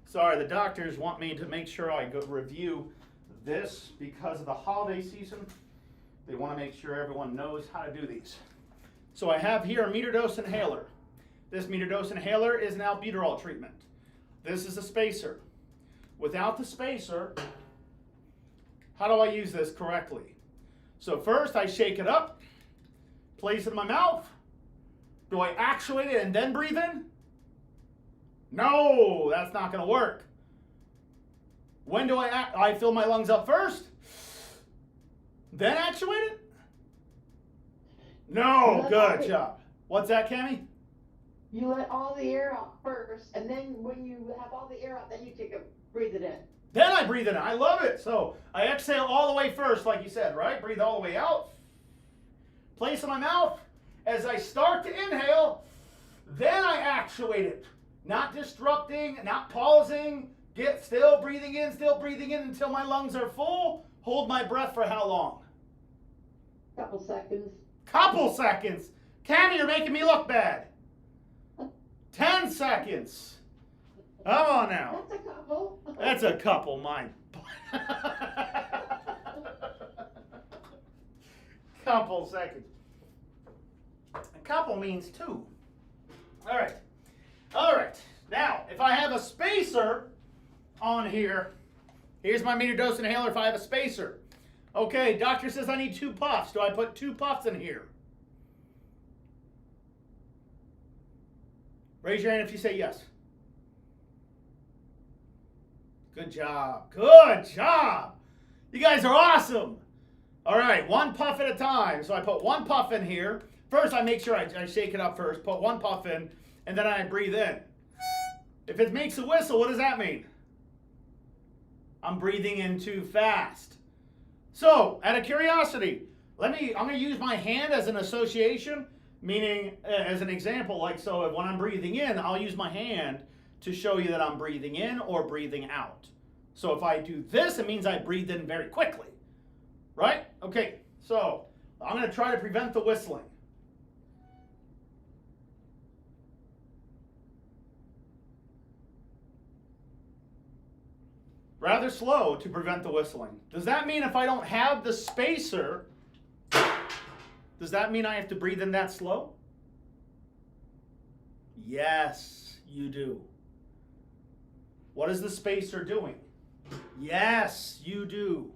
Sorry, the doctors want me to make sure I go review this because of the holiday season. They want to make sure everyone knows how to do these. So I have here a meter dose inhaler. This meter dose inhaler is an albuterol treatment. This is a spacer. Without the spacer, how do I use this correctly? So first I shake it up, place it in my mouth. Do I actuate it and then breathe in? No, that's not going to work. When do I fill my lungs up first? Then actuate it? No, good job. What's that, Cammie? You let all the air out first, and then when you have all the air out, then you breathe it in. Then I breathe it in. I love it. So I exhale all the way first, like you said, right? Breathe all the way out. Place in my mouth. As I start to inhale, then I actuate it. Not disrupting, not pausing. Get still breathing in until my lungs are full. Hold my breath for how long? Couple seconds. Couple seconds. Cammie, you're making me look bad. 10 seconds. Come on now. That's a couple. That's a couple, mine. Couple seconds. A couple means two. All right. All right. Now, if I have a spacer on here, here's my meter dose inhaler if I have a spacer. Okay, doctor says I need 2 puffs. Do I put 2 puffs in here? Raise your hand if you say yes. Good job. Good job. You guys are awesome. All right, 1 puff at a time. So I put 1 puff in here. First, I make sure I shake it up first, put 1 puff in, and then I breathe in. If it makes a whistle, what does that mean? I'm breathing in too fast. So, out of curiosity, I'm going to use my hand as an association, meaning as an example, like so when I'm breathing in, I'll use my hand to show you that I'm breathing in or breathing out. So if I do this, it means I breathe in very quickly, right? Okay, so I'm going to try to prevent the whistling. Rather slow to prevent the whistling. Does that mean if I don't have the spacer, does that mean I have to breathe in that slow? Yes, you do. What is the spacer doing? Yes, you do.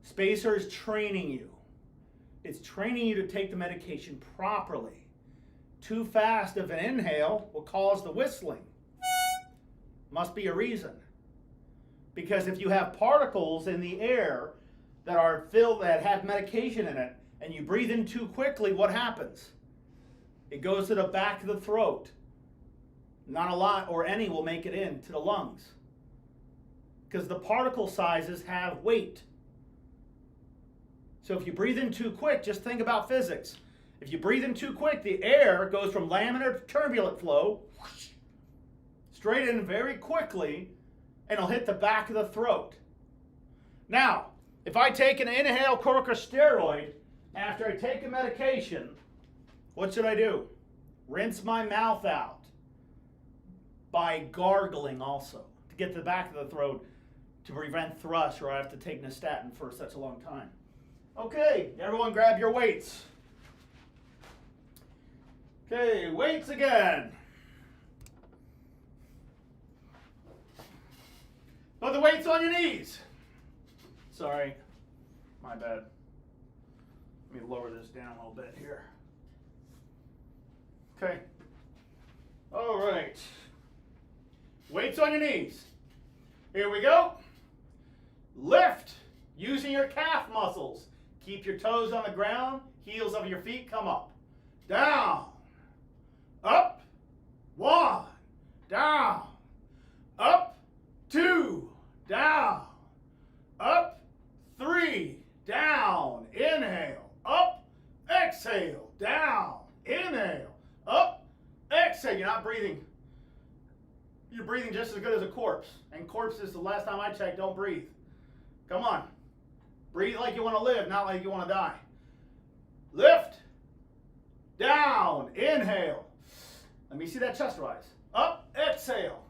Spacer is training you. It's training you to take the medication properly. Too fast of an inhale will cause the whistling. Must be a reason. Because if you have particles in the air that are filled, that have medication in it, and you breathe in too quickly, what happens? It goes to the back of the throat. Not a lot or any will make it into the lungs. Because the particle sizes have weight. So if you breathe in too quick, just think about physics. If you breathe in too quick, the air goes from laminar to turbulent flow, straight in very quickly, and it'll hit the back of the throat. Now, if I take an inhale corticosteroid after I take a medication, What should I do? Rinse my mouth out by gargling also to get to the back of the throat to prevent thrush, or I have to take nystatin for such a long time. Okay, everyone grab your weights. Okay, weights again. Put the weights on your knees. Sorry, my bad. Let me lower this down a little bit here. Okay. All right. Weights on your knees. Here we go. Lift using your calf muscles. Keep your toes on the ground. Heels of your feet come up. Down. Up. 1. Down. Up. 2. Down. Up. 3. Down. Inhale. Up. Exhale. Down. Inhale. Up. Exhale. You're not breathing. You're breathing just as good as a corpse. And corpses, the last time I checked, don't breathe. Come on. Breathe like you want to live, not like you want to die. Lift. Down. Inhale. Let me see that chest rise. Up. Exhale.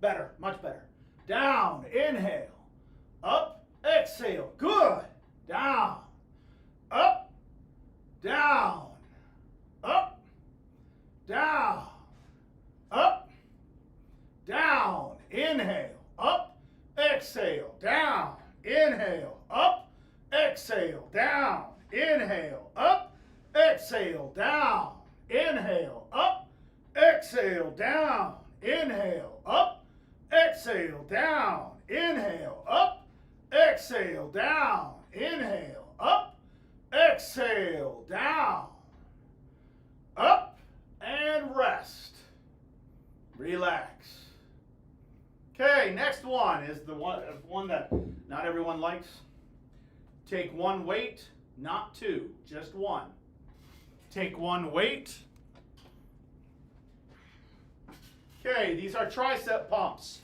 Better. Much better. Down. Inhale. Up. Exhale. Good. Down. Up. Down. Up. Down. Up. Down. Inhale. Up. Exhale. Down. Inhale. Up. Exhale. Down. Inhale. Up. Exhale. Down. Inhale. Up. Exhale. Down. Inhale. Up. Exhale. Down. Inhale. Up. Exhale. Down. Inhale. Up. Exhale. Down. Up. And rest. Relax. Okay, next one is the one that not everyone likes. Take one weight, not two, just one. Take one weight. Okay, these are tricep pumps.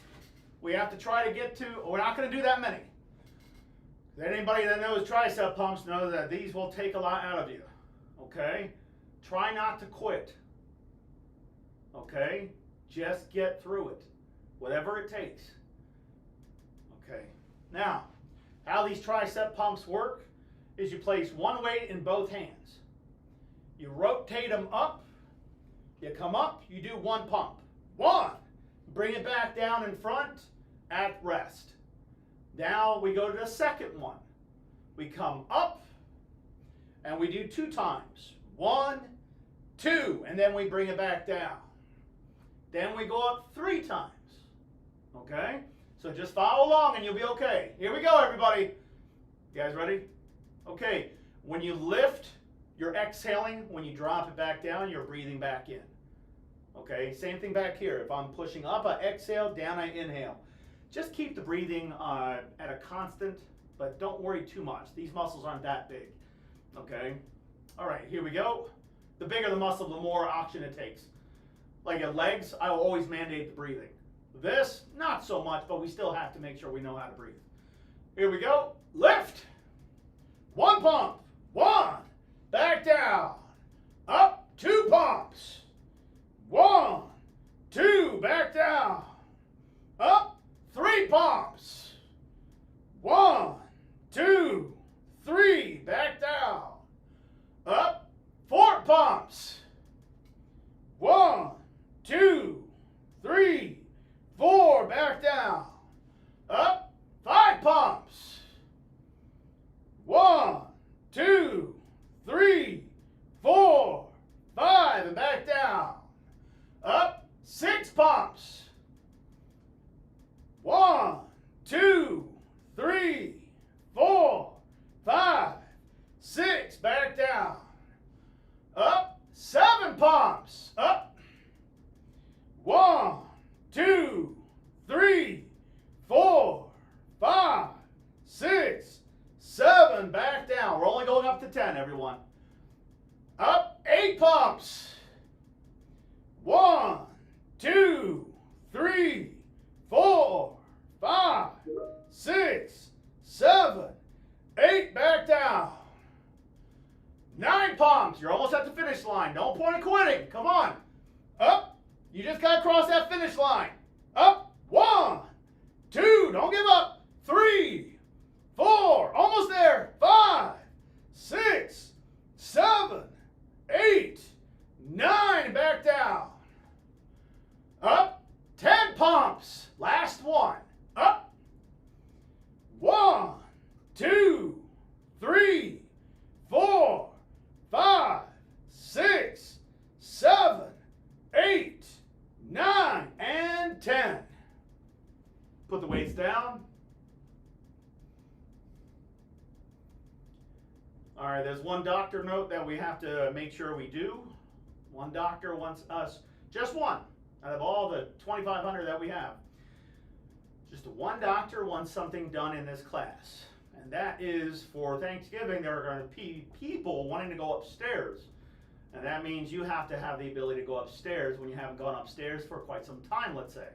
We have to try to get to, we're not going to do that many. Anybody that knows tricep pumps knows that these will take a lot out of you. Okay? Try not to quit. Okay? Just get through it. Whatever it takes. Okay. Now, how these tricep pumps work is you place one weight in both hands. You rotate them up. You come up, you do one pump. 1. Bring it back down in front at rest. Now we go to the second one. We come up and we do 2 times. 1, 2, and then we bring it back down. Then we go up 3 times. Okay? So just follow along and you'll be okay. Here we go, everybody. You guys ready? Okay. When you lift, you're exhaling. When you drop it back down, you're breathing back in. Okay? Same thing back here. If I'm pushing up, I exhale. Down, I inhale. Just keep the breathing at a constant, but don't worry too much. These muscles aren't that big. Okay? All right, here we go. The bigger the muscle, the more oxygen it takes. Like your legs, I will always mandate the breathing. This, not so much, but we still have to make sure we know how to breathe. Here we go. Lift. 1 pump. 1. Back down. Up. 2 pumps. 1, 2. Back down. Up. 3 pumps. 1, 2, 3. Back down. Up. 4 pumps. 1, 2, 3, 4. Back down. Up. 5 pumps. 1, 2, 3, 4, 5. And back down. Up. 6 pumps. 1, 2, 3, 4, 5, 6. Back down. Up. 7 pumps. Up. 1, 2, 3, 4, 5, 6, 7. Back down. We're only going up to 10, everyone. Up. 8 pumps. 1, 2, 3, 4, 5, 6, 7, 8. Back down. 9 palms. You're almost at the finish line. No point in quitting. Come on. Up. You just got to cross that finish line. Up. 1, 2. Don't give up. 3, 4. Almost there. 5, 6, 7, 8, 9. Back down. Up. 10 pumps. Last one. Up. 1, 2, 3, 4, 5, 6, 7, 8, 9, and 10. Put the weights down. All right, there's one doctor note that we have to make sure we do. One doctor wants us, just one, out of all the 2,500 that we have, just one doctor wants something done in this class. And that is for Thanksgiving, there are going to be people wanting to go upstairs. And that means you have to have the ability to go upstairs when you haven't gone upstairs for quite some time, let's say.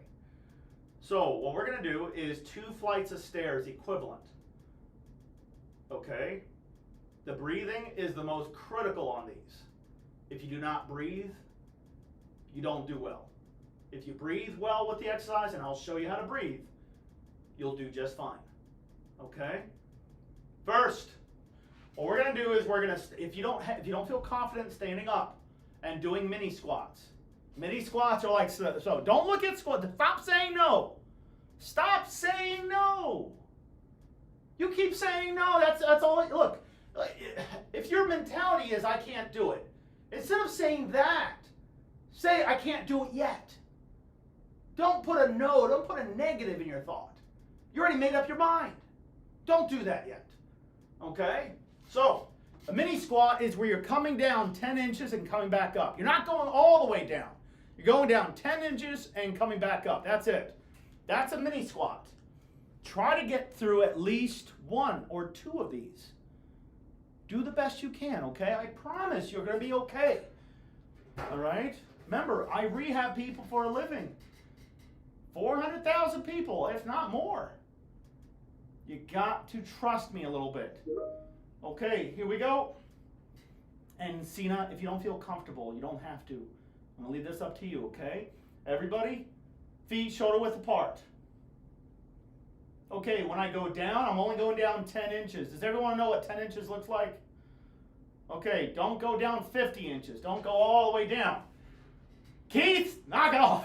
So what we're going to do is 2 flights of stairs equivalent. Okay? The breathing is the most critical on these. If you do not breathe, you don't do well. If you breathe well with the exercise, and I'll show you how to breathe, you'll do just fine. Okay? First, what we're going to do is we're going to, if you don't feel confident standing up and doing mini squats. Mini squats are like, so don't look at squats. Stop saying no. Stop saying no. You keep saying no. That's all. Look, if your mentality is I can't do it, instead of saying that, say I can't do it yet. Don't put a no, don't put a negative in your thought. You already made up your mind. Don't do that yet. Okay? So, a mini squat is where you're coming down 10 inches and coming back up. You're not going all the way down. You're going down 10 inches and coming back up. That's it. That's a mini squat. Try to get through at least 1 or 2 of these. Do the best you can, okay? I promise you're going to be okay. All right? Remember, I rehab people for a living. 400,000 people, if not more. You got to trust me a little bit. Okay, here we go. And Sina, if you don't feel comfortable, you don't have to. I'm going to leave this up to you, okay? Everybody, feet shoulder width apart. Okay, when I go down, I'm only going down 10 inches. Does everyone know what 10 inches looks like? Okay, don't go down 50 inches. Don't go all the way down. Keith, knock it off.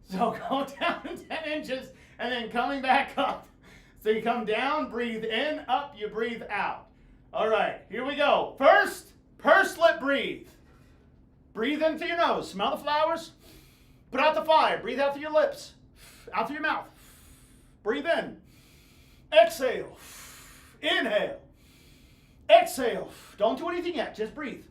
So go down 10 inches and then coming back up. So you come down, breathe in, up, you breathe out. All right, here we go. First, pursed lip breathe. Breathe in through your nose. Smell the flowers. Put out the fire. Breathe out through your lips. Out through your mouth. Breathe in. Exhale. Inhale. Exhale. Don't do anything yet. Just breathe.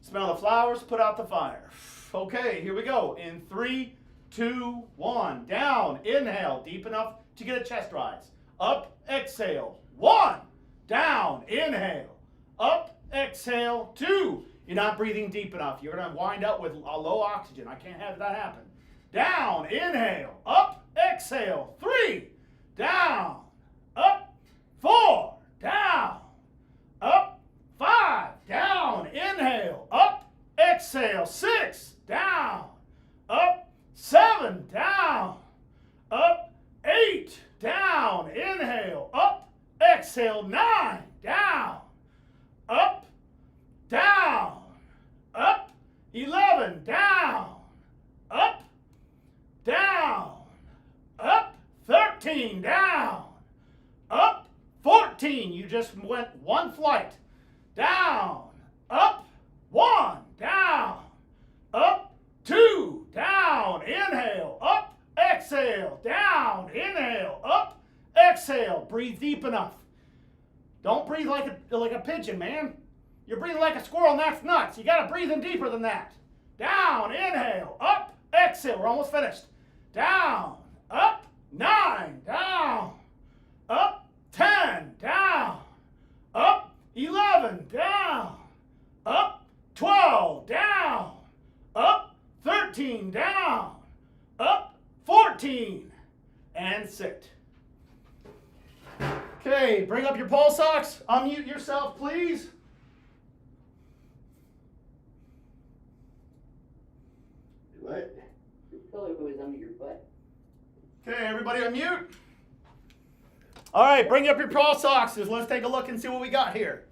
Smell the flowers. Put out the fire. Okay, here we go. In 3, 2, 1. Down. Inhale. Deep enough to get a chest rise. Up. Exhale. 1. Down. Inhale. Up. Exhale. 2. You're not breathing deep enough. You're going to wind up with a low oxygen. I can't have that happen. Down. Inhale. Up. Exhale. 3. Down. Up. 4. Down. Up. 5. Down. Inhale. Up. Exhale. 6. Down. Up. 7. Down. Up. 8. Down. Inhale. Up. Exhale. 9. Down. Up. Down. Up. 11. Down. Up. Down. Up. 13. Down. Up. 14. You just went 1 flight. Down. Up. 1. Down. Up. 2. Down. Inhale. Up. Exhale. Down. Inhale. Up. Exhale. Breathe deep enough. Don't breathe like a pigeon, man. You're breathing like a squirrel, and that's nuts. You got to breathe in deeper than that. Down. Inhale. Up. Exhale. We're almost finished. Down. Up. 9. Down. Up. 10. Down. Up. 11. Down. Up. 12. Down. Up. 13. Down. Up. 14. And sit. Okay, bring up your pulse ox. Unmute yourself, please. What? Pillow was under your butt. Okay, everybody unmute. All right, bring up your pulse oxes. Let's take a look and see what we got here.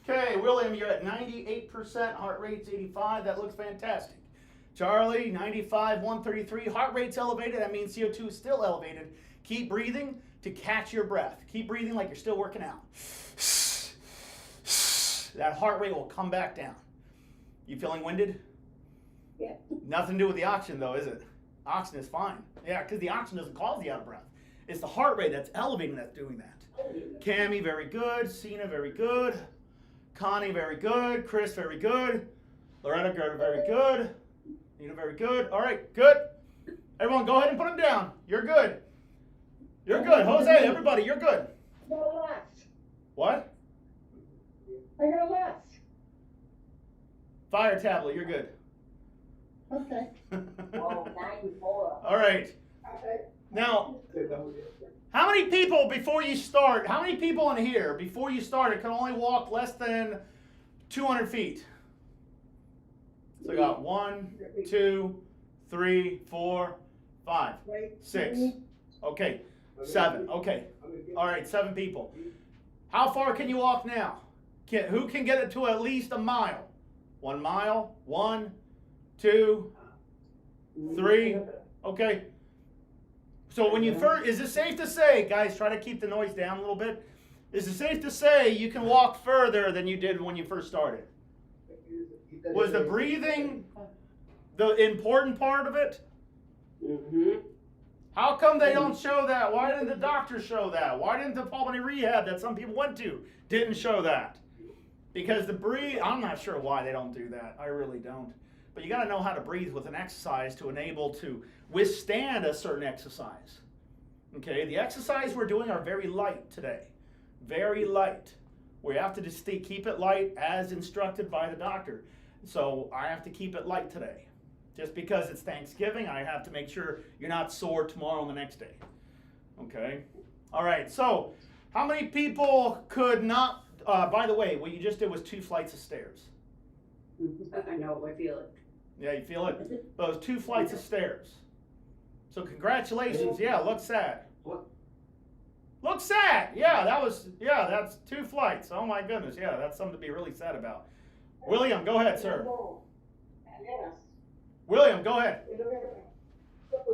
Okay, William, you're at 98%. Heart rate's 85. That looks fantastic. Charlie, 95, 133. Heart rate's elevated. That means CO2 is still elevated. Keep breathing to catch your breath. Keep breathing like you're still working out. That heart rate will come back down. You feeling winded? Yeah. Nothing to do with the oxygen, though, is it? Oxygen is fine. Yeah, because the oxygen doesn't cause the out of breath. It's the heart rate that's elevating that's doing that. Cammie, very good. Cena, very good. Connie, very good. Chris, very good. Loretta, very good. Nina, very good. All right, good. Everyone, go ahead and put them down. You're good. You're good. Jose, everybody, you're good. I got last. What? I got last. Fire tablet, you're good. Okay. Whoa, 94. All right. Now, how many people before you start, how many people in here before you started can only walk less than 200 feet? So I got 1, 2, 3, 4, 5, 6. Okay, 7. Okay. All right, 7 people. How far can you walk now? Who can get it to at least a mile? 1 mile? 1, 2, 3. Okay. So when you first, is it safe to say, guys, try to keep the noise down a little bit. Is it safe to say you can walk further than you did when you first started? Was the breathing the important part of it? Mm-hmm. How come they don't show that? Why didn't the doctor show that? Why didn't the pulmonary rehab that some people went to didn't show that? Because the breathe, I'm not sure why they don't do that. I really don't. But you got to know how to breathe with an exercise to enable to withstand a certain exercise. Okay, the exercise we're doing are very light today. Very light. We have to just keep it light as instructed by the doctor. So I have to keep it light today. Just because it's Thanksgiving, I have to make sure you're not sore tomorrow and the next day. Okay? All right, so how many people could not, by the way, what you just did was 2 flights of stairs. I know, I feel it. Yeah, you feel it? Those 2 flights of stairs. So congratulations. Yeah, look sad. What? Look sad. Yeah, that's 2 flights. Oh my goodness. Yeah, that's something to be really sad about. William, go ahead, sir. William, go ahead.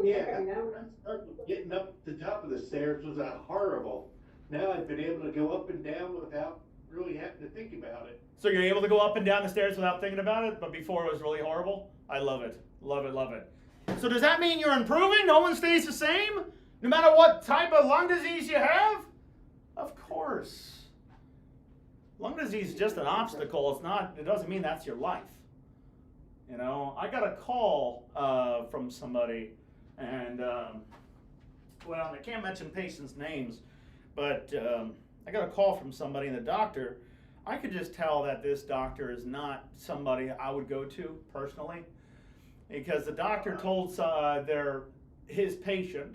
Yeah, getting up the top of the stairs was horrible. Now I've been able to go up and down without really having to think about it. So you're able to go up and down the stairs without thinking about it, but before it was really horrible? I love it. Love it, love it. So does that mean you're improving? No one stays the same? No matter what type of lung disease you have? Of course. Lung disease is just an obstacle. It doesn't mean that's your life. You know, I got a call from somebody, and, well, I can't mention patients' names, but I got a call from somebody, and the doctor, I could just tell that this doctor is not somebody I would go to personally, because the doctor told his patient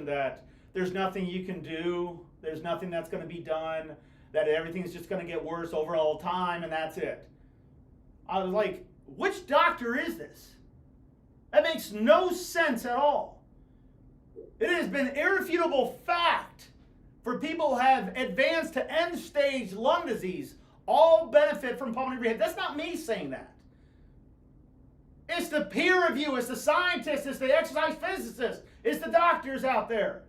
that there's nothing you can do, there's nothing that's going to be done, that everything's just going to get worse over all time, and that's it. I was like, which doctor is this? That makes no sense at all. It has been irrefutable fact for people who have advanced to end-stage lung disease all benefit from pulmonary rehab. That's not me saying that. It's the peer review, it's the scientists, it's the exercise physicists, it's the doctors out there.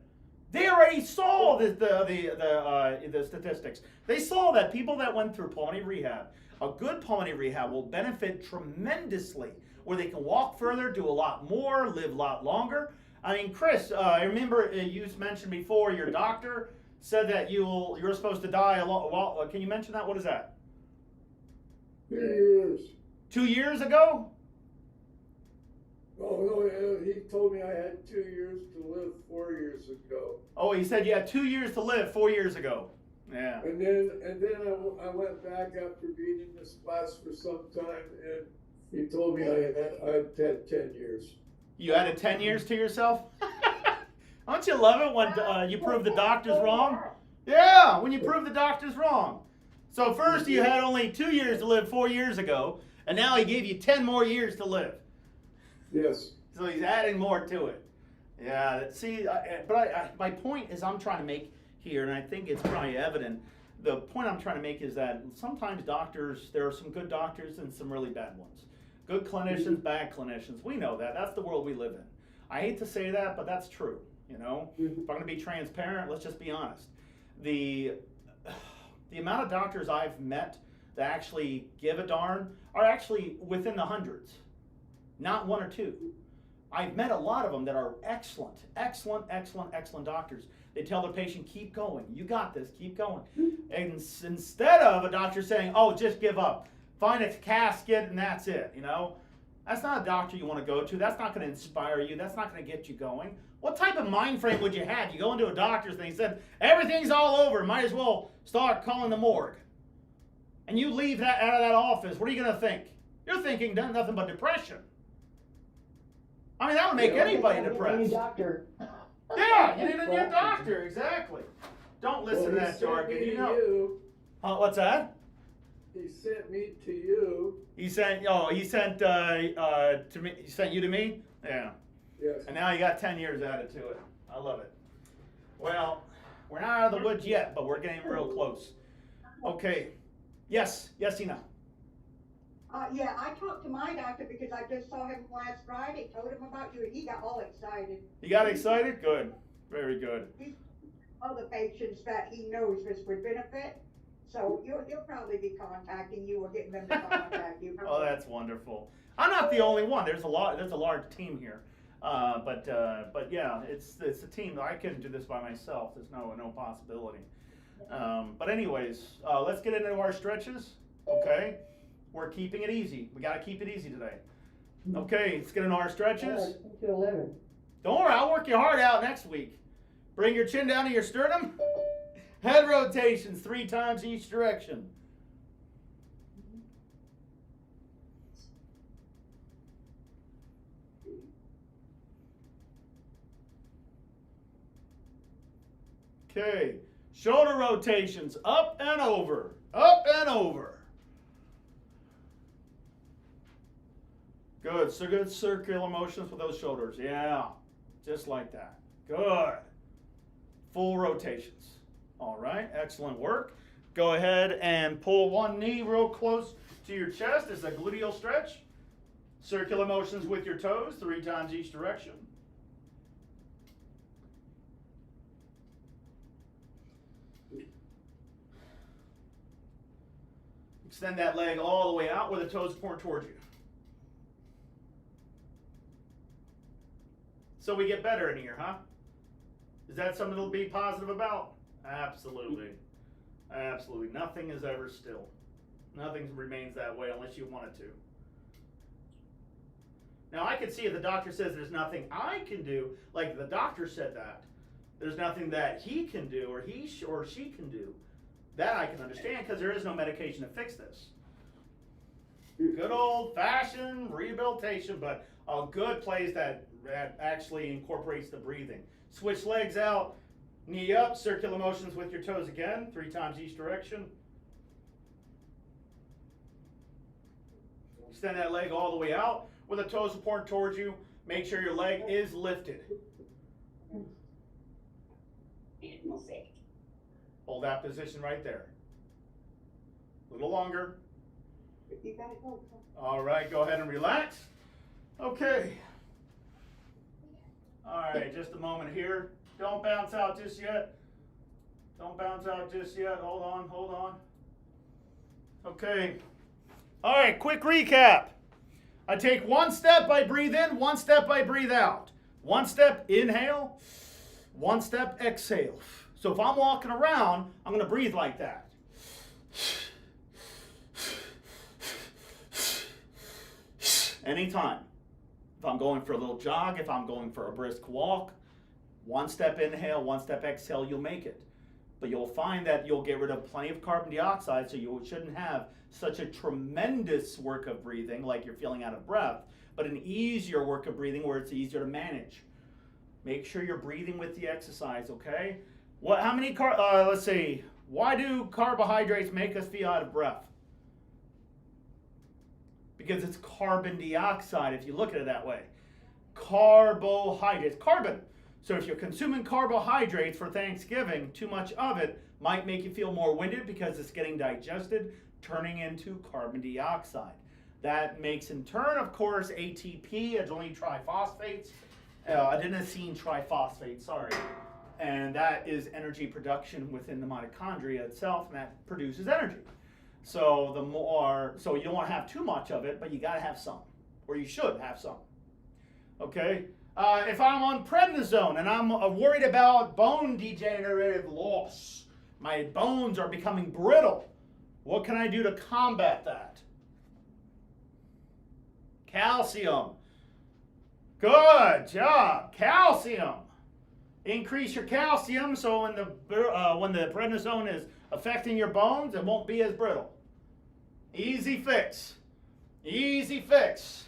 They already saw the statistics. They saw that people that went through pulmonary rehab, a good pulmonary rehab will benefit tremendously, where they can walk further, do a lot more, live a lot longer. I mean, Chris, I remember you mentioned before your doctor said that you're supposed to die a lot. Well, can you mention that? What is that? 2 years. 2 years ago? Oh, no, yeah, he told me I had 2 years to live 4 years ago. Oh, he said you had 2 years to live 4 years ago. Yeah. And then I went back after being in this class for some time, and he told me I had 10 years. You added 10 years to yourself? Don't you love it when you prove the doctor's wrong? Yeah, when you prove the doctor's wrong. So first you had only 2 years to live 4 years ago, and now he gave you 10 more years to live. Yes. So he's adding more to it. Yeah, see, my point is I'm trying to make here, and I think it's probably evident. The point I'm trying to make is that sometimes doctors, there are some good doctors and some really bad ones. Good clinicians, bad clinicians. We know that. That's the world we live in. I hate to say that, but that's true. You know, if I'm going to be transparent, let's just be honest. The amount of doctors I've met that actually give a darn are actually within the hundreds, not one or two. I've met a lot of them that are excellent, excellent, excellent, excellent doctors. They tell their patient, keep going. You got this. Keep going. And instead of a doctor saying, oh, just give up. Find a casket and that's it, you know. That's not a doctor you want to go to. That's not going to inspire you. That's not going to get you going. What type of mind frame would you have? You go into a doctor's and he said, everything's all over. Might as well start calling the morgue. And you leave that out of that office. What are you going to think? You're thinking nothing but depression. I mean, that would make anybody depressed. Doctor. Yeah, you need a new doctor, exactly. Don't listen to that jargon, you know. What's that? He sent me to you. He sent to me. He sent you to me. Yeah. Yes. And now you got 10 years added to it. I love it. Well, we're not out of the woods yet, but we're getting real close. Okay. Yes, Ina. Yeah, I talked to my doctor because I just saw him last Friday, told him about you, and he got all excited. You got excited? Good. Very good. He's other patients that he knows this would benefit, so he'll probably be contacting you or getting them to contact you. Oh, that's wonderful. I'm not the only one. There's a large team here. But yeah, it's a team. I couldn't do this by myself. There's no possibility. But anyways, let's get into our stretches. Okay. We're keeping it easy. We got to keep it easy today. Okay, let's get into our stretches. Don't worry, I'll work your heart out next week. Bring your chin down to your sternum. Head rotations 3 times each direction. Okay, shoulder rotations up and over, up and over. Good, so good circular motions with those shoulders. Yeah, just like that. Good. Full rotations. All right, excellent work. Go ahead and pull one knee real close to your chest as a gluteal stretch. Circular motions with your toes 3 times each direction. Extend that leg all the way out where the toes point towards you. So we get better in here, huh? Is that something to be positive about? Absolutely. Absolutely. Nothing is ever still. Nothing remains that way unless you want it to. Now I can see if the doctor says there's nothing I can do, like the doctor said that, there's nothing that he can do or he or she can do. That I can understand because there is no medication to fix this. Good old-fashioned rehabilitation, but a good place that actually incorporates the breathing. Switch legs out, knee up, circular motions with your toes again, 3 times each direction. Extend that leg all the way out where the toes are pointing towards you. Make sure your leg is lifted. Hold that position right there. A little longer. All right, go ahead and relax. Okay. All right, just a moment here. Don't bounce out just yet. Don't bounce out just yet. Hold on, hold on. Okay. All right, quick recap. I take 1 step, I breathe in, 1 step, I breathe out. 1 step, inhale, 1 step, exhale. So if I'm walking around, I'm going to breathe like that. Anytime. If I'm going for a little jog, if I'm going for a brisk walk, 1 step inhale, 1 step exhale, you'll make it. But you'll find that you'll get rid of plenty of carbon dioxide, so you shouldn't have such a tremendous work of breathing like you're feeling out of breath, but an easier work of breathing where it's easier to manage. Make sure you're breathing with the exercise, okay? How many let's see. Why do carbohydrates make us feel out of breath? Because it's carbon dioxide, if you look at it that way. Carbohydrates, carbon. So if you're consuming carbohydrates for Thanksgiving, too much of it might make you feel more winded because it's getting digested, turning into carbon dioxide. That makes in turn, of course, ATP, adrenaline triphosphates, adenosine triphosphate, sorry. And that is energy production within the mitochondria itself, and that produces energy. So so you don't want to have too much of it, but you got to have some, or you should have some. Okay? If I'm on prednisone and I'm worried about bone degenerative loss, my bones are becoming brittle, what can I do to combat that? Calcium. Good job. Calcium. Increase your calcium so when the prednisone is affecting your bones, it won't be as brittle. Easy fix. Easy fix.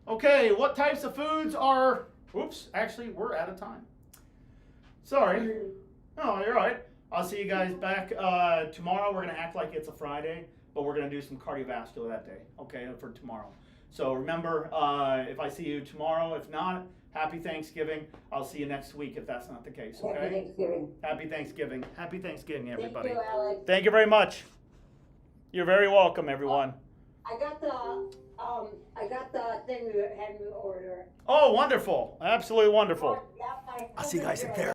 Okay, what types of foods are... Oops, actually, we're out of time. Sorry. Oh, you're right. I'll see you guys back tomorrow. We're going to act like it's a Friday, but we're going to do some cardiovascular that day, okay, for tomorrow. So remember, if I see you tomorrow, if not, happy Thanksgiving. I'll see you next week if that's not the case, okay? Happy Thanksgiving. Happy Thanksgiving. Happy Thanksgiving, everybody. Thank you, Alex. Thank you very much. You're very welcome, everyone. I got the thing you had me order. Oh, wonderful. Absolutely wonderful. Yeah, I'll see you guys in therapy.